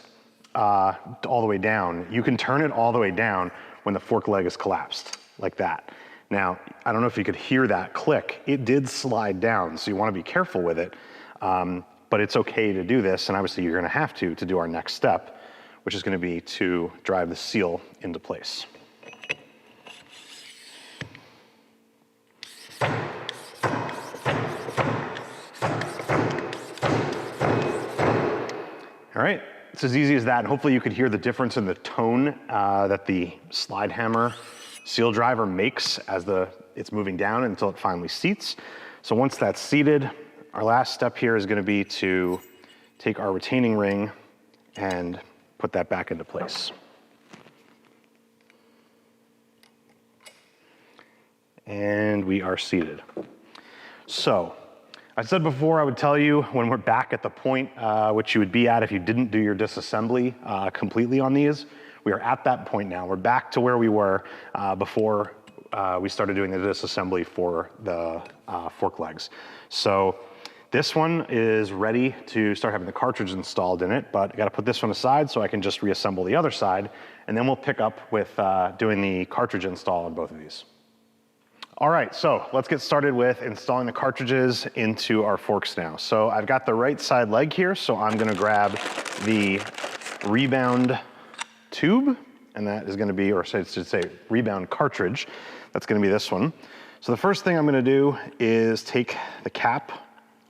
all the way down. You can turn it all the way down when the fork leg is collapsed, like that. Now, I don't know if you could hear that click. It did slide down, so you wanna be careful with it. But it's okay to do this, and obviously you're gonna have to do our next step, which is gonna be to drive the seal into place. All right, it's as easy as that. And hopefully you could hear the difference in the tone that the slide hammer seal driver makes as it's moving down until it finally seats. So once that's seated, our last step here is gonna be to take our retaining ring and put that back into place. And we are seated. So, I said before I would tell you when we're back at the point which you would be at if you didn't do your disassembly completely on these. We are at that point now. We're back to where we were before we started doing the disassembly for the fork legs. So this one is ready to start having the cartridge installed in it, but I gotta put this one aside so I can just reassemble the other side, and then we'll pick up with doing the cartridge install on both of these. All right, so let's get started with installing the cartridges into our forks now. So I've got the right side leg here, so I'm gonna grab the rebound tube, and that is gonna be, or I should say rebound cartridge. That's gonna be this one. So the first thing I'm gonna do is take the cap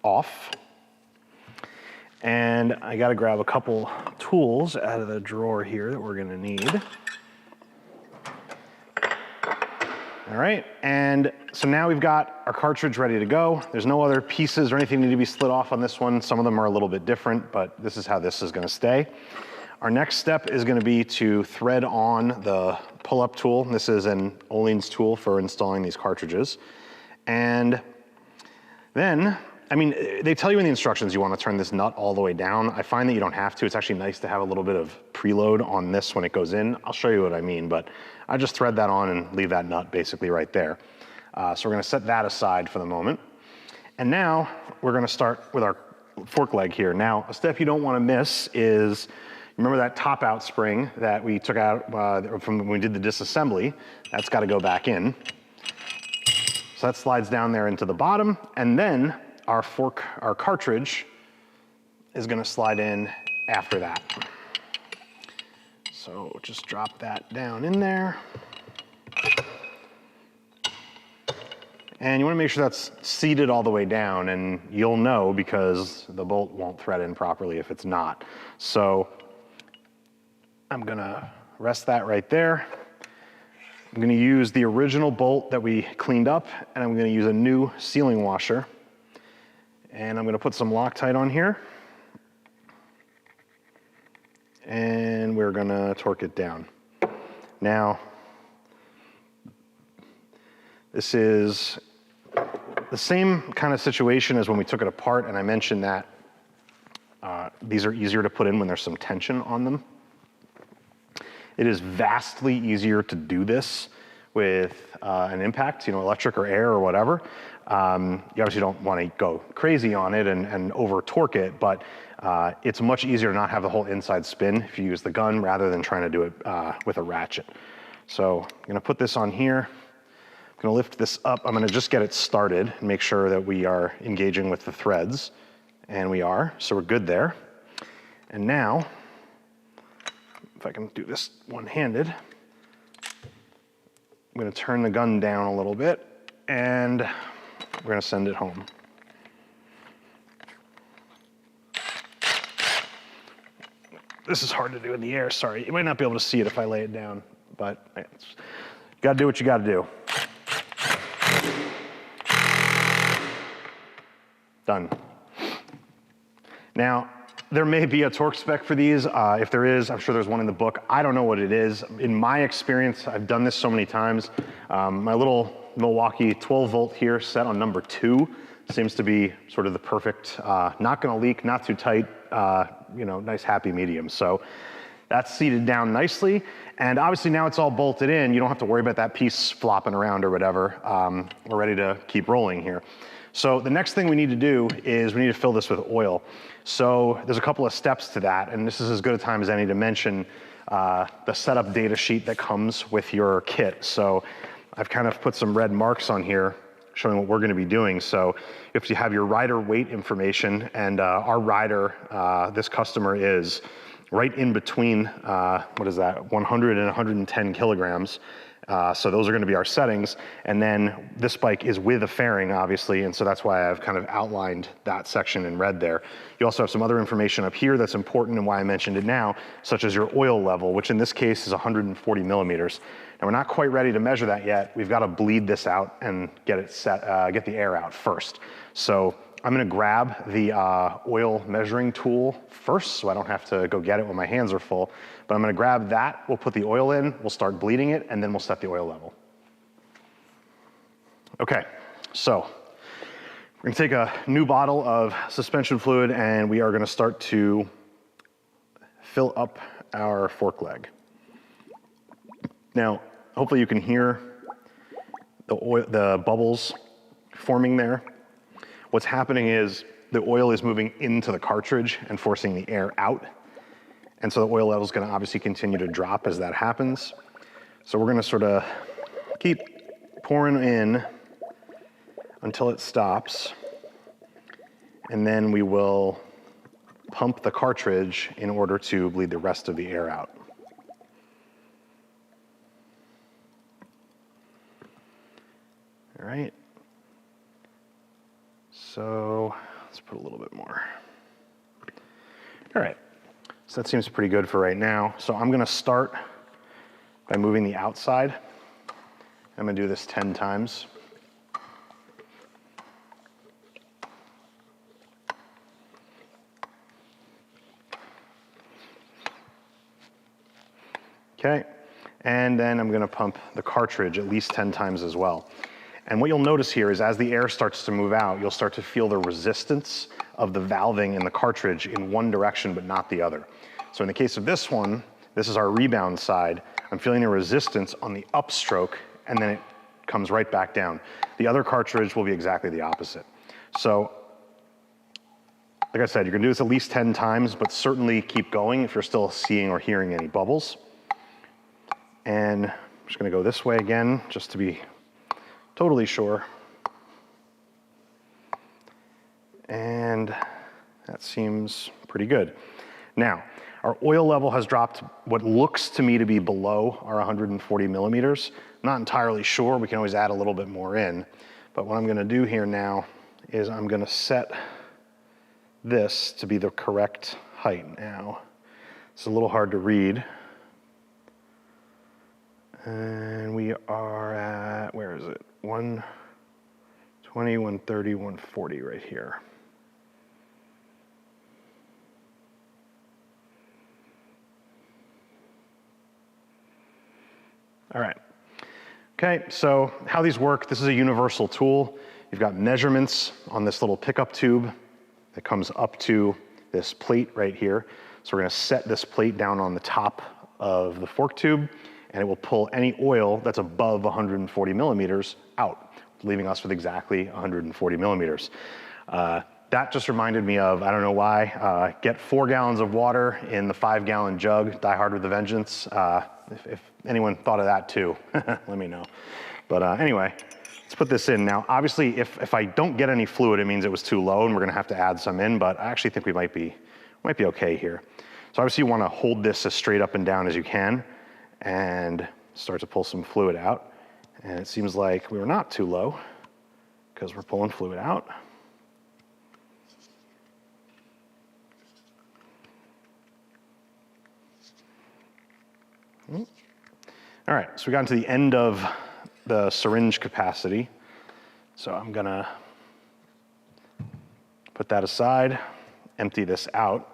off, and I gotta grab a couple tools out of the drawer here that we're gonna need. All right, and so now we've got our cartridge ready to go. There's no other pieces or anything need to be slid off on this one. Some of them are a little bit different, but this is how this is gonna stay. Our next step is gonna be to thread on the pull-up tool. This is an Ohlins tool for installing these cartridges. And then, I mean, they tell you in the instructions you want to turn this nut all the way down. I find that you don't have to. It's actually nice to have a little bit of preload on this when it goes in. I'll show you what I mean, but I just thread that on and leave that nut basically right there. So we're gonna set that aside for the moment. And now we're gonna start with our fork leg here. Now, a step you don't wanna miss is, remember that top out spring that we took out from when we did the disassembly? That's gotta go back in. So that slides down there into the bottom, and then our cartridge is gonna slide in after that. So just drop that down in there. And you wanna make sure that's seated all the way down, and you'll know because the bolt won't thread in properly if it's not. So I'm gonna rest that right there. I'm gonna use the original bolt that we cleaned up, and I'm gonna use a new sealing washer. And I'm gonna put some Loctite on here. and we're gonna torque it down. Now, this is the same kind of situation as when we took it apart, and I mentioned that these are easier to put in when there's some tension on them. It is vastly easier to do this with an impact, you know, electric or air or whatever. You obviously don't want to go crazy on it and over torque it, but it's much easier to not have the whole inside spin if you use the gun rather than trying to do it with a ratchet. So I'm gonna put this on here. I'm gonna lift this up. I'm gonna just get it started and make sure that we are engaging with the threads. And we are, so we're good there. And now, if I can do this one-handed, I'm gonna turn the gun down a little bit and we're gonna send it home. This is hard to do in the air, sorry. You might not be able to see it if I lay it down, but you gotta do what you gotta do. Done. Now, there may be a torque spec for these. If there is, I'm sure there's one in the book. I don't know what it is. In my experience, I've done this so many times. My little Milwaukee 12 volt here set on number 2 seems to be sort of the perfect, not gonna leak, not too tight, you know, nice happy medium. So that's seated down nicely. And obviously now it's all bolted in. You don't have to worry about that piece flopping around or whatever. We're ready to keep rolling here. So the next thing we need to do is we need to fill this with oil. So there's a couple of steps to that, and this is as good a time as any to mention the setup data sheet that comes with your kit. So I've kind of put some red marks on here showing what we're gonna be doing. So if you have your rider weight information, and our rider, this customer is right in between, what is that, 100 and 110 kilograms. So those are gonna be our settings. And then this bike is with a fairing, obviously, and so that's why I've kind of outlined that section in red there. You also have some other information up here that's important and why I mentioned it now, such as your oil level, which in this case is 140 millimeters. Now we're not quite ready to measure that yet. We've gotta bleed this out and get it set, get the air out first. So I'm gonna grab the oil measuring tool first so I don't have to go get it when my hands are full. But I'm gonna grab that, we'll put the oil in, we'll start bleeding it, and then we'll set the oil level. Okay, so we're gonna take a new bottle of suspension fluid and we are gonna start to fill up our fork leg. Now, hopefully you can hear the bubbles forming there. What's happening is the oil is moving into the cartridge and forcing the air out. And so the oil level is gonna obviously continue to drop as that happens. So we're gonna sort of keep pouring in until it stops. And then we will pump the cartridge in order to bleed the rest of the air out. All right. So let's put a little bit more. All right, so that seems pretty good for right now. So I'm gonna start by moving the outside. I'm gonna do this 10 times. Okay, and then I'm gonna pump the cartridge at least 10 times as well. And what you'll notice here is as the air starts to move out, you'll start to feel the resistance of the valving in the cartridge in one direction, but not the other. So in the case of this one, this is our rebound side. I'm feeling a resistance on the upstroke, and then it comes right back down. The other cartridge will be exactly the opposite. So, like I said, you're gonna do this at least 10 times, but certainly keep going if you're still seeing or hearing any bubbles. And I'm just gonna go this way again, just to be totally sure. And that seems pretty good. Now, our oil level has dropped what looks to me to be below our 140 millimeters. I'm not entirely sure, we can always add a little bit more in. But what I'm gonna do here now is I'm gonna set this to be the correct height now. It's a little hard to read. And we are at, where is it? 120, 130, 140 right here. All right. Okay, so how these work, this is a universal tool. You've got measurements on this little pickup tube that comes up to this plate right here. So we're gonna set this plate down on the top of the fork tube, and it will pull any oil that's above 140 millimeters out, leaving us with exactly 140 millimeters. That just reminded me of, I don't know why, get 4 gallons of water in the 5-gallon jug, Die Hard with a Vengeance. If anyone thought of that too, let me know. But anyway, let's put this in. Now, obviously, if I don't get any fluid, it means it was too low and we're gonna have to add some in, but I actually think we might be okay here. So obviously you wanna hold this as straight up and down as you can and start to pull some fluid out. And it seems like we were not too low because we're pulling fluid out. All right, so we got to the end of the syringe capacity. So I'm gonna put that aside, empty this out.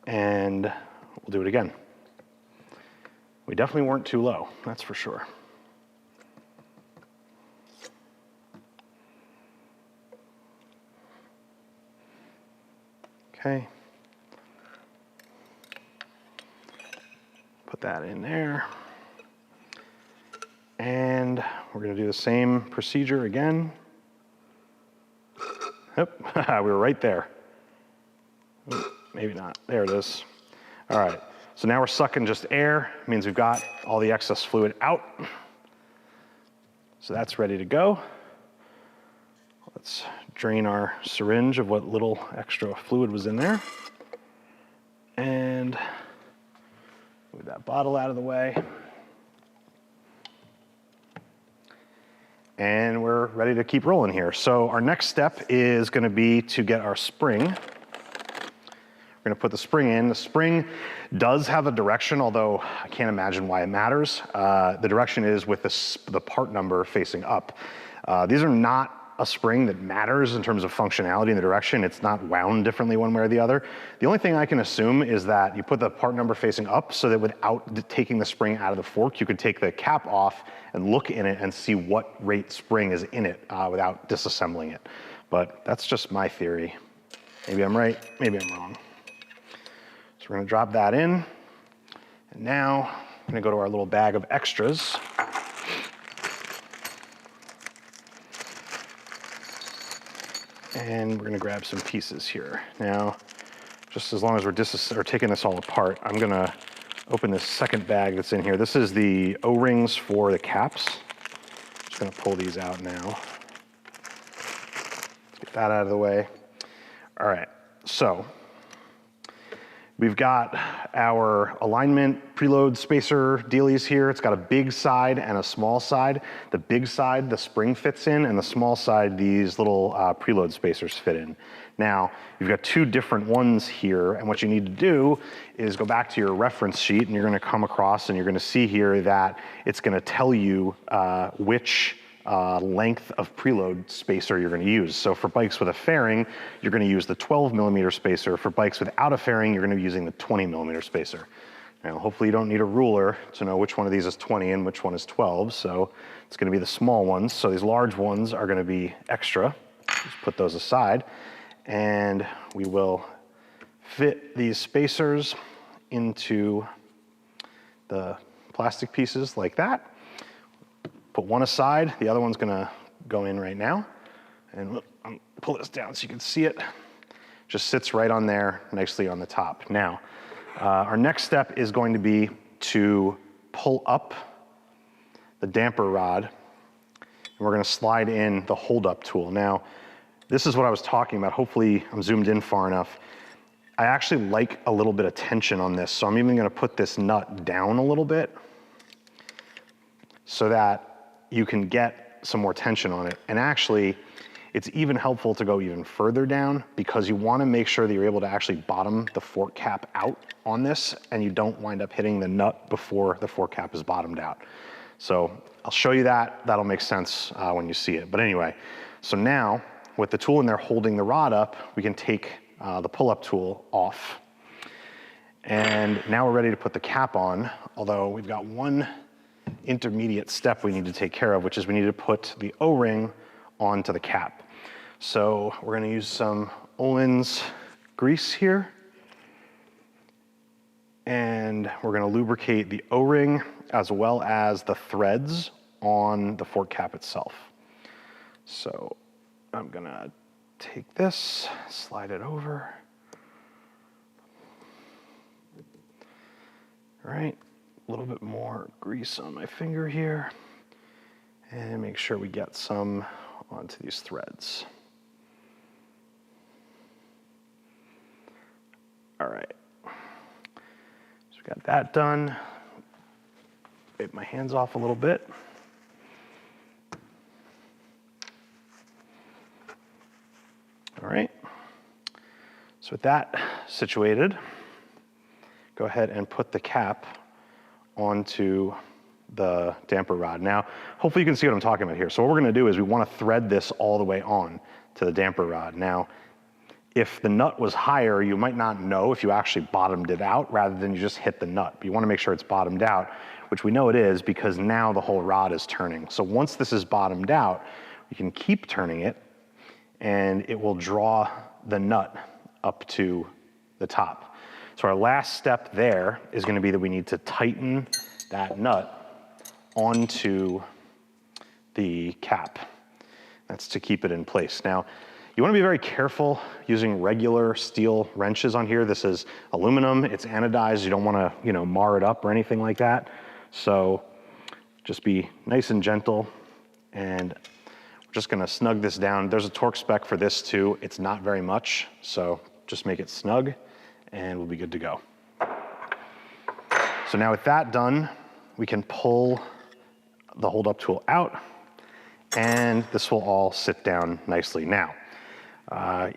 And we'll do it again. We definitely weren't too low, that's for sure. Okay. Put that in there. And we're gonna do the same procedure again. Yep, we were right there. Ooh, maybe not, there it is. All right, so now we're sucking just air. It means we've got all the excess fluid out. So that's ready to go. Let's drain our syringe of what little extra fluid was in there. And move that bottle out of the way. And we're ready to keep rolling here. So our next step is gonna be to get our spring. We're gonna put the spring in. The spring does have a direction, although I can't imagine why it matters. The direction is with the part number facing up. These are not a spring that matters in terms of functionality in the direction. It's not wound differently one way or the other. The only thing I can assume is that you put the part number facing up so that without taking the spring out of the fork, you could take the cap off and look in it and see what rate spring is in it without disassembling it. But that's just my theory. Maybe I'm right, maybe I'm wrong. So we're gonna drop that in. And now I'm gonna go to our little bag of extras. And we're gonna grab some pieces here. Now, just as long as we're taking this all apart, I'm gonna open this second bag that's in here. This is the O-rings for the caps. Just gonna pull these out now. Let's get that out of the way. All right, so we've got our alignment preload spacer dealies here. It's got a big side and a small side. The big side, the spring fits in, and the small side, these little preload spacers fit in. Now, you've got 2 different ones here, and what you need to do is go back to your reference sheet, and you're gonna come across and you're gonna see here that it's gonna tell you which length of preload spacer you're gonna use. So for bikes with a fairing, you're gonna use the 12 millimeter spacer. For bikes without a fairing, you're gonna be using the 20 millimeter spacer. Now, hopefully you don't need a ruler to know which one of these is 20 and which one is 12, so it's gonna be the small ones. So these large ones are gonna be extra. Just put those aside, and we will fit these spacers into the plastic pieces like that. Put one aside, the other one's gonna go in right now. And pull this down so you can see it. Just sits right on there, nicely on the top. Now, our next step is going to be to pull up the damper rod, and we're gonna slide in the hold-up tool. Now, this is what I was talking about. Hopefully I'm zoomed in far enough. I actually like a little bit of tension on this, so I'm even gonna put this nut down a little bit so that you can get some more tension on it. And actually, it's even helpful to go even further down because you wanna make sure that you're able to actually bottom the fork cap out on this and you don't wind up hitting the nut before the fork cap is bottomed out. So I'll show you that. That'll make sense when you see it. But anyway, so now with the tool in there holding the rod up, we can take the pull-up tool off. And now we're ready to put the cap on, although we've got one intermediate step we need to take care of, which is we need to put the O-ring onto the cap. So we're gonna use some Ohlins grease here, and we're gonna lubricate the O-ring as well as the threads on the fork cap itself. So I'm gonna take this, slide it over. All right, a little bit more grease on my finger here, and make sure we get some onto these threads. All right, so we got that done. Wipe my hands off a little bit. All right, so with that situated, go ahead and put the cap onto the damper rod. Now, hopefully you can see what I'm talking about here. So what we're gonna do is we wanna thread this all the way on to the damper rod. Now, if the nut was higher, you might not know if you actually bottomed it out rather than you just hit the nut. But you wanna make sure it's bottomed out, which we know it is because now the whole rod is turning. So once this is bottomed out, we can keep turning it and it will draw the nut up to the top. So our last step there is gonna be that we need to tighten that nut onto the cap. That's to keep it in place. Now, you wanna be very careful using regular steel wrenches on here. This is aluminum, it's anodized. You don't wanna, mar it up or anything like that. So just be nice and gentle, and we're just gonna snug this down. There's a torque spec for this too. It's not very much, so just make it snug and we'll be good to go. So now with that done, we can pull the hold up tool out and this will all sit down nicely. Now, our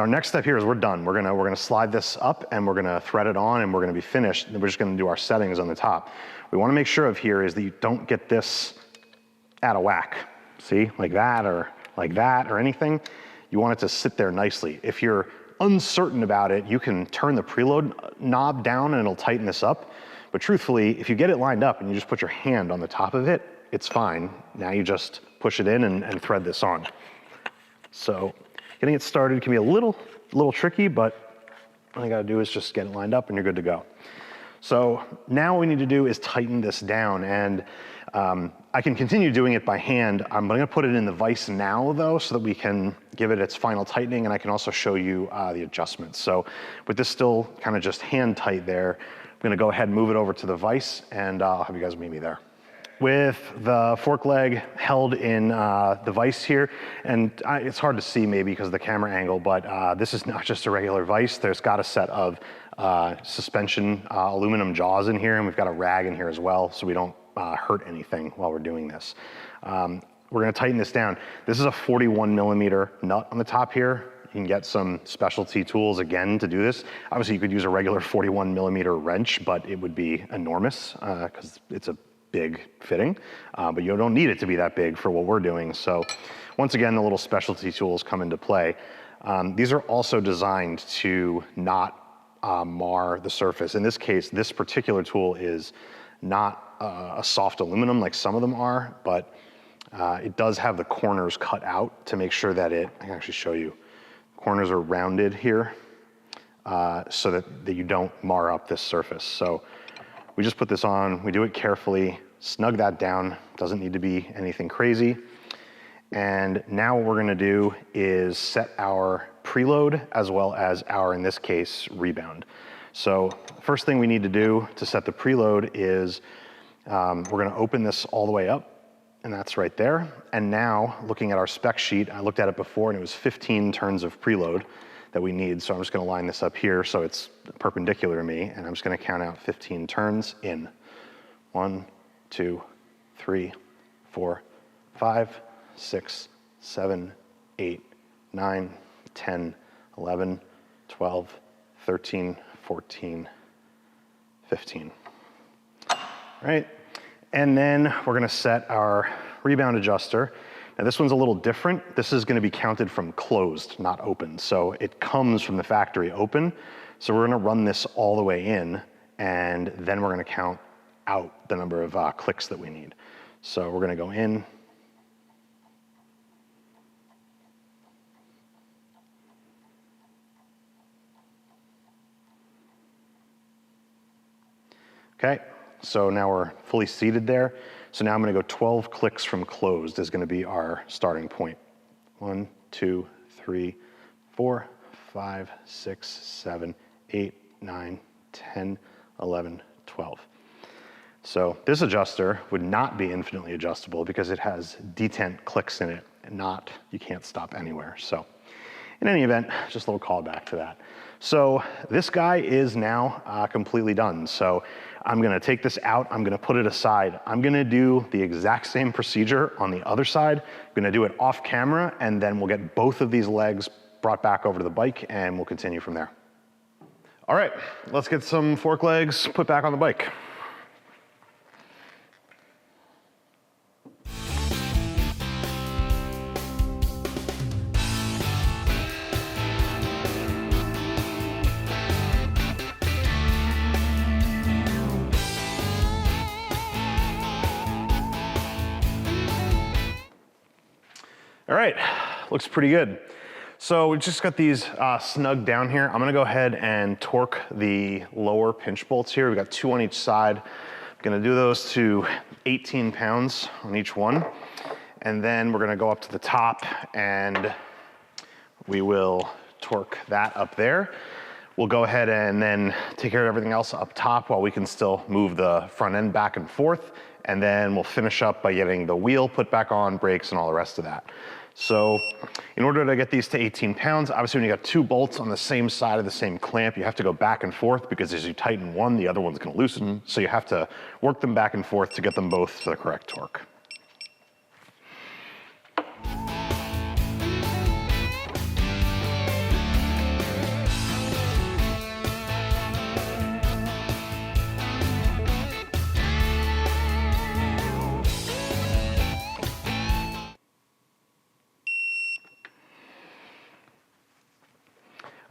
next step here is we're done. We're gonna slide this up and we're gonna thread it on and we're gonna be finished. And we're just gonna do our settings on the top. We wanna make sure of here is that you don't get this out of whack. See, like that or anything. You want it to sit there nicely. If you're uncertain about it, you can turn the preload knob down and it'll tighten this up. But truthfully, if you get it lined up and you just put your hand on the top of it, it's fine. Now you just push it in and thread this on. So getting it started can be a little tricky, but all you gotta do is just get it lined up and you're good to go. So now what we need to do is tighten this down, and I can continue doing it by hand. I'm gonna put it in the vise now though, so that we can give it its final tightening, and I can also show you the adjustments. So with this still kind of just hand tight there, I'm gonna go ahead and move it over to the vise, and I'll have you guys meet me there. With the fork leg held in the vise here, and it's hard to see maybe because of the camera angle, but this is not just a regular vise. There's got a set of suspension aluminum jaws in here, and we've got a rag in here as well, so we don't hurt anything while we're doing this. We're gonna tighten this down. This is a 41 millimeter nut on the top here. You can get some specialty tools again to do this. Obviously you could use a regular 41 millimeter wrench, but it would be enormous because it's a big fitting, but you don't need it to be that big for what we're doing. So once again, the little specialty tools come into play. These are also designed to not mar the surface. In this case, this particular tool is not a soft aluminum like some of them are, but it does have the corners cut out to make sure that I can actually show you. Corners are rounded here so that you don't mar up this surface. So we just put this on, we do it carefully, snug that down, doesn't need to be anything crazy. And now what we're gonna do is set our preload as well as our, in this case, rebound. So first thing we need to do to set the preload is we're gonna open this all the way up, and that's right there. And now, looking at our spec sheet, I looked at it before and it was 15 turns of preload that we need. So I'm just gonna line this up here so it's perpendicular to me, and I'm just gonna count out 15 turns in. 1, 2, 3, 4, 5, 6, 7, 8, 9, 10, 11, 12, 13, 14, 15. All right, and then we're gonna set our rebound adjuster. Now this one's a little different. This is gonna be counted from closed, not open. So it comes from the factory open. So we're gonna run this all the way in, and then we're gonna count out the number of clicks that we need. So we're gonna go in. Okay, so now we're fully seated there. So now I'm gonna go 12 clicks from closed is gonna be our starting point. 1, 2, 3, 4, 5, 6, 7, 8, 9, 10, 11, 12. So this adjuster would not be infinitely adjustable because it has detent clicks in it and not, you can't stop anywhere. So in any event, just a little callback to that. So this guy is now completely done. So I'm gonna take this out, I'm gonna put it aside. I'm gonna do the exact same procedure on the other side. I'm gonna do it off camera, and then we'll get both of these legs brought back over to the bike, and we'll continue from there. All right, let's get some fork legs put back on the bike. All right, looks pretty good. So we just got these snug down here. I'm gonna go ahead and torque the lower pinch bolts here. We got 2 on each side. I'm gonna do those to 18 pounds on each one. And then we're gonna go up to the top and we will torque that up there. We'll go ahead and then take care of everything else up top while we can still move the front end back and forth. And then we'll finish up by getting the wheel put back on, brakes, and all the rest of that. So in order to get these to 18 pounds, obviously when you got 2 bolts on the same side of the same clamp, you have to go back and forth because as you tighten one, the other one's gonna loosen. So you have to work them back and forth to get them both to the correct torque.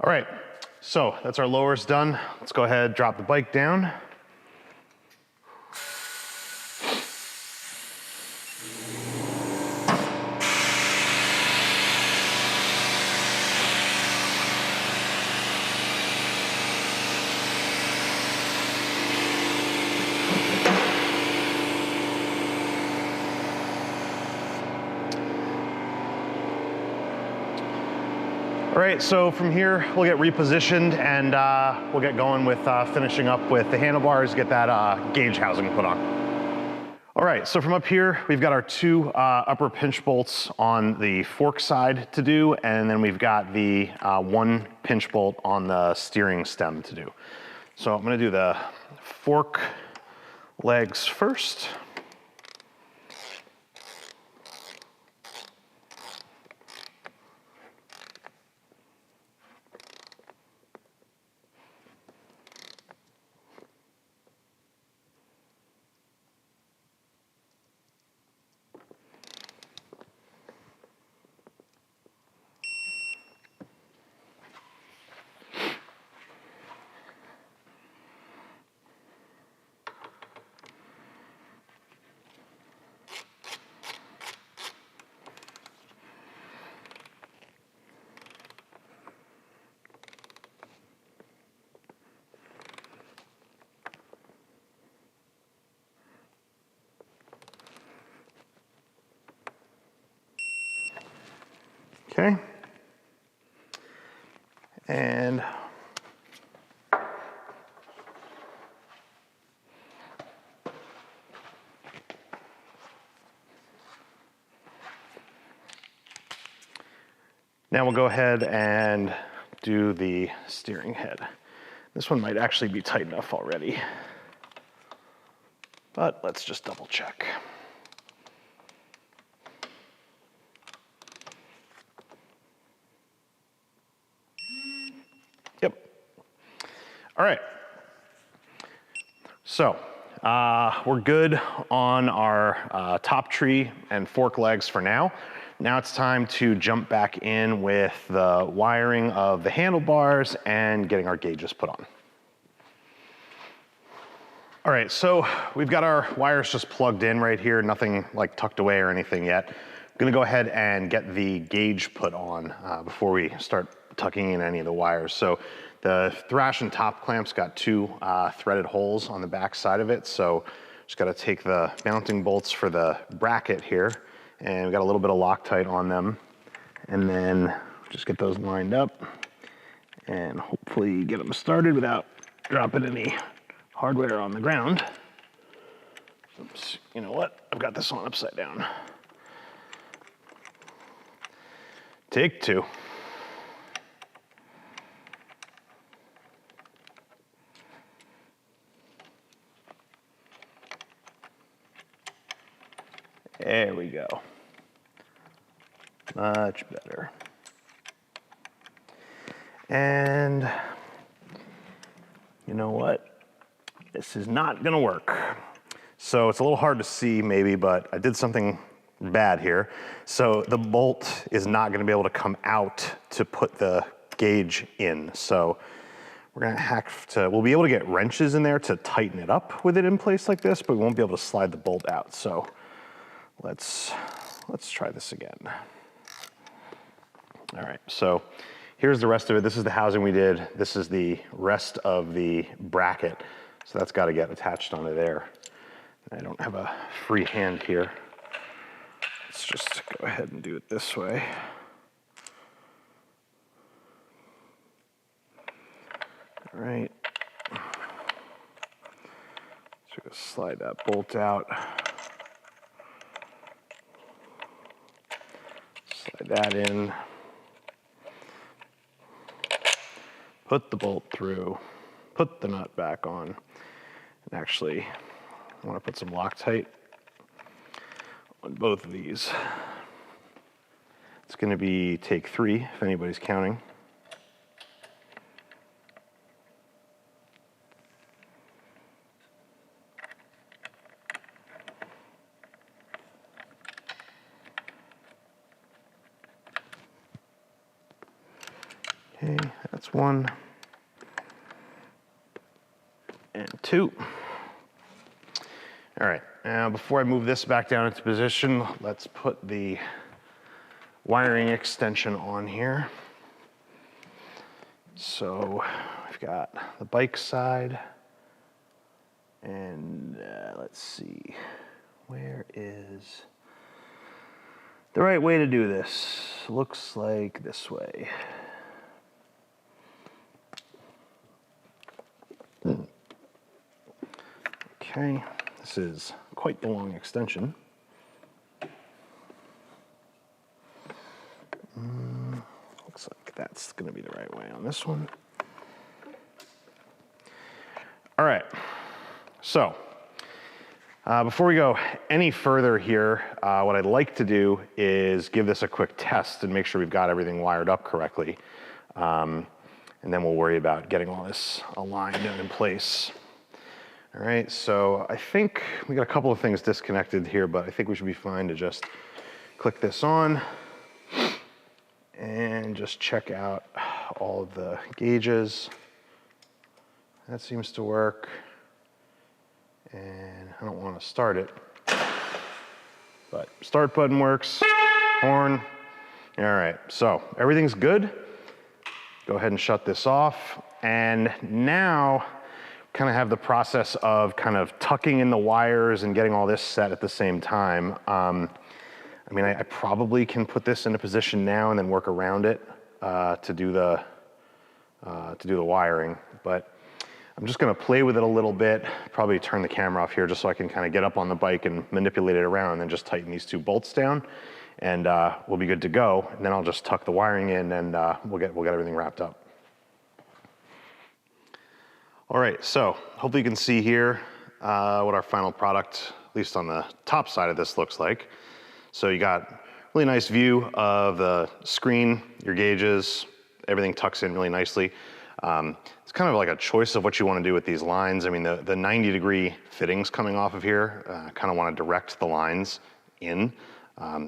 All right, so that's our lowers done. Let's go ahead, drop the bike down. All right, so from here, we'll get repositioned and we'll get going with finishing up with the handlebars, get that gauge housing put on. All right, so from up here, we've got our 2 upper pinch bolts on the fork side to do, and then we've got the 1 pinch bolt on the steering stem to do. So I'm gonna do the fork legs first. Okay. And now we'll go ahead and do the steering head. This one might actually be tight enough already, but let's just double check. Yep. All right. So we're good on our top tree and fork legs for now. Now it's time to jump back in with the wiring of the handlebars and getting our gauges put on. All right, so we've got our wires just plugged in right here, nothing like tucked away or anything yet. I'm gonna go ahead and get the gauge put on before we start tucking in any of the wires. So the Thrashin top clamp's got two threaded holes on the back side of it, so just gotta take the mounting bolts for the bracket here, and we've got a little bit of Loctite on them, and then just get those lined up and hopefully get them started without dropping any hardware on the ground. Oops, you know what? I've got this on upside down. Take two. There we go. Much better. And you know what? This is not gonna work. So it's a little hard to see maybe, but I did something bad here. So the bolt is not gonna be able to come out to put the gauge in. So we're gonna we'll be able to get wrenches in there to tighten it up with it in place like this, but we won't be able to slide the bolt out. So let's try this again. All right, so here's the rest of it. This is the housing we did. This is the rest of the bracket. So that's got to get attached onto there. I don't have a free hand here. Let's just go ahead and do it this way. All right. So we're gonna slide that bolt out. Slide that in. Put the bolt through. Put the nut back on. And actually, I want to put some Loctite on both of these. It's going to be take 3 if anybody's counting. Okay, that's 1 and 2. All right, now before I move this back down into position, let's put the wiring extension on here. So we've got the bike side, and let's see, where is the right way to do this? Looks like this way. Okay, this is quite the long extension. Looks like that's going to be the right way on this one. All right, so before we go any further here, what I'd like to do is give this a quick test and make sure we've got everything wired up correctly. And then we'll worry about getting all this aligned and in place. All right, so I think we got a couple of things disconnected here, but I think we should be fine to just click this on and just check out all of the gauges. That seems to work. And I don't want to start it, but start button works, horn. All right, so everything's good. Go ahead and shut this off. And now kind of have the process of kind of tucking in the wires and getting all this set at the same time. I mean, I probably can put this in a position now and then work around it to do the wiring, but I'm just gonna play with it a little bit, probably turn the camera off here just so I can kind of get up on the bike and manipulate it around and then just tighten these 2 bolts down, and we'll be good to go. And then I'll just tuck the wiring in and we'll get everything wrapped up. All right, so hopefully you can see here what our final product, at least on the top side of this, looks like. So you got a really nice view of the screen, your gauges, everything tucks in really nicely. It's kind of like a choice of what you want to do with these lines. I mean, the 90-degree fittings coming off of here, kind of want to direct the lines in.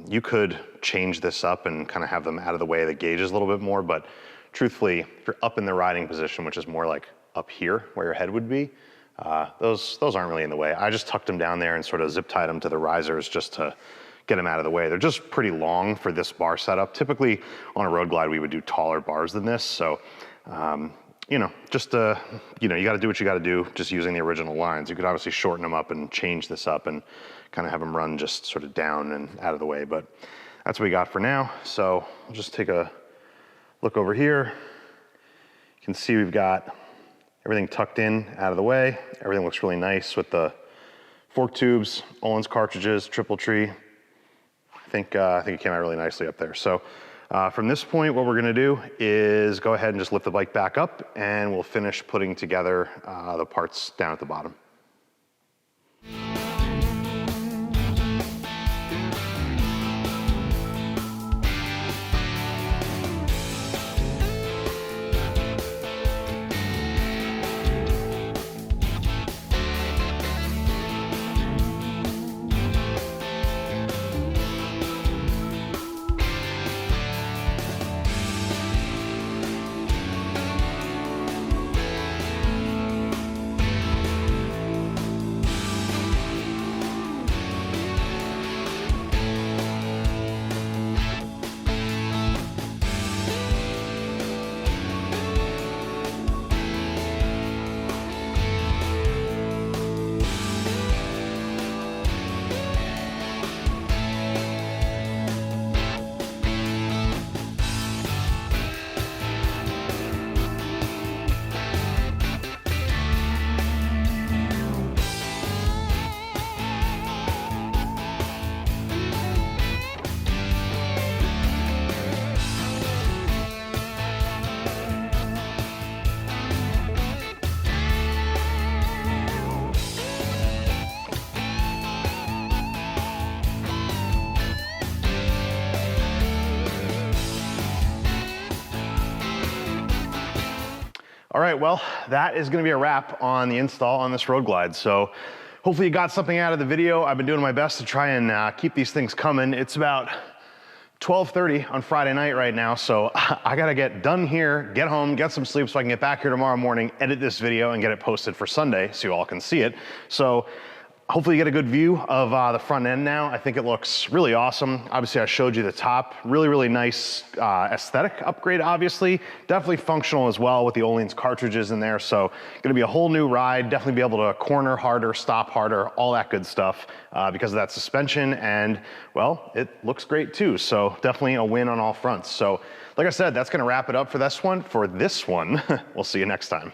You could change this up and kind of have them out of the way of the gauges a little bit more, but truthfully, if you're up in the riding position, which is more like up here where your head would be, those aren't really in the way. I just tucked them down there and sort of zip tied them to the risers just to get them out of the way. They're just pretty long for this bar setup. Typically on a road glide, we would do taller bars than this. So, you know, just, you know, you gotta do what you gotta do just using the original lines. You could obviously shorten them up and change this up and kind of have them run just sort of down and out of the way, but that's what we got for now. So I'll just take a look over here. You can see we've got everything tucked in, out of the way. Everything looks really nice with the fork tubes, Ohlins cartridges, triple tree. I think it came out really nicely up there. So from this point, what we're gonna do is go ahead and just lift the bike back up and we'll finish putting together the parts down at the bottom. All right, well, that is gonna be a wrap on the install on this road glide. So hopefully you got something out of the video. I've been doing my best to try and keep these things coming. It's about 12:30 on Friday night right now, so I gotta get done here, get home, get some sleep so I can get back here tomorrow morning, edit this video and get it posted for Sunday so you all can see it. So hopefully you get a good view of the front end now. I think it looks really awesome. Obviously I showed you the top, really nice aesthetic upgrade, obviously. Definitely functional as well with the Ohlins cartridges in there. So gonna be a whole new ride, definitely be able to corner harder, stop harder, all that good stuff because of that suspension. And well, it looks great too. So definitely a win on all fronts. So like I said, that's gonna wrap it up for this one. We'll see you next time.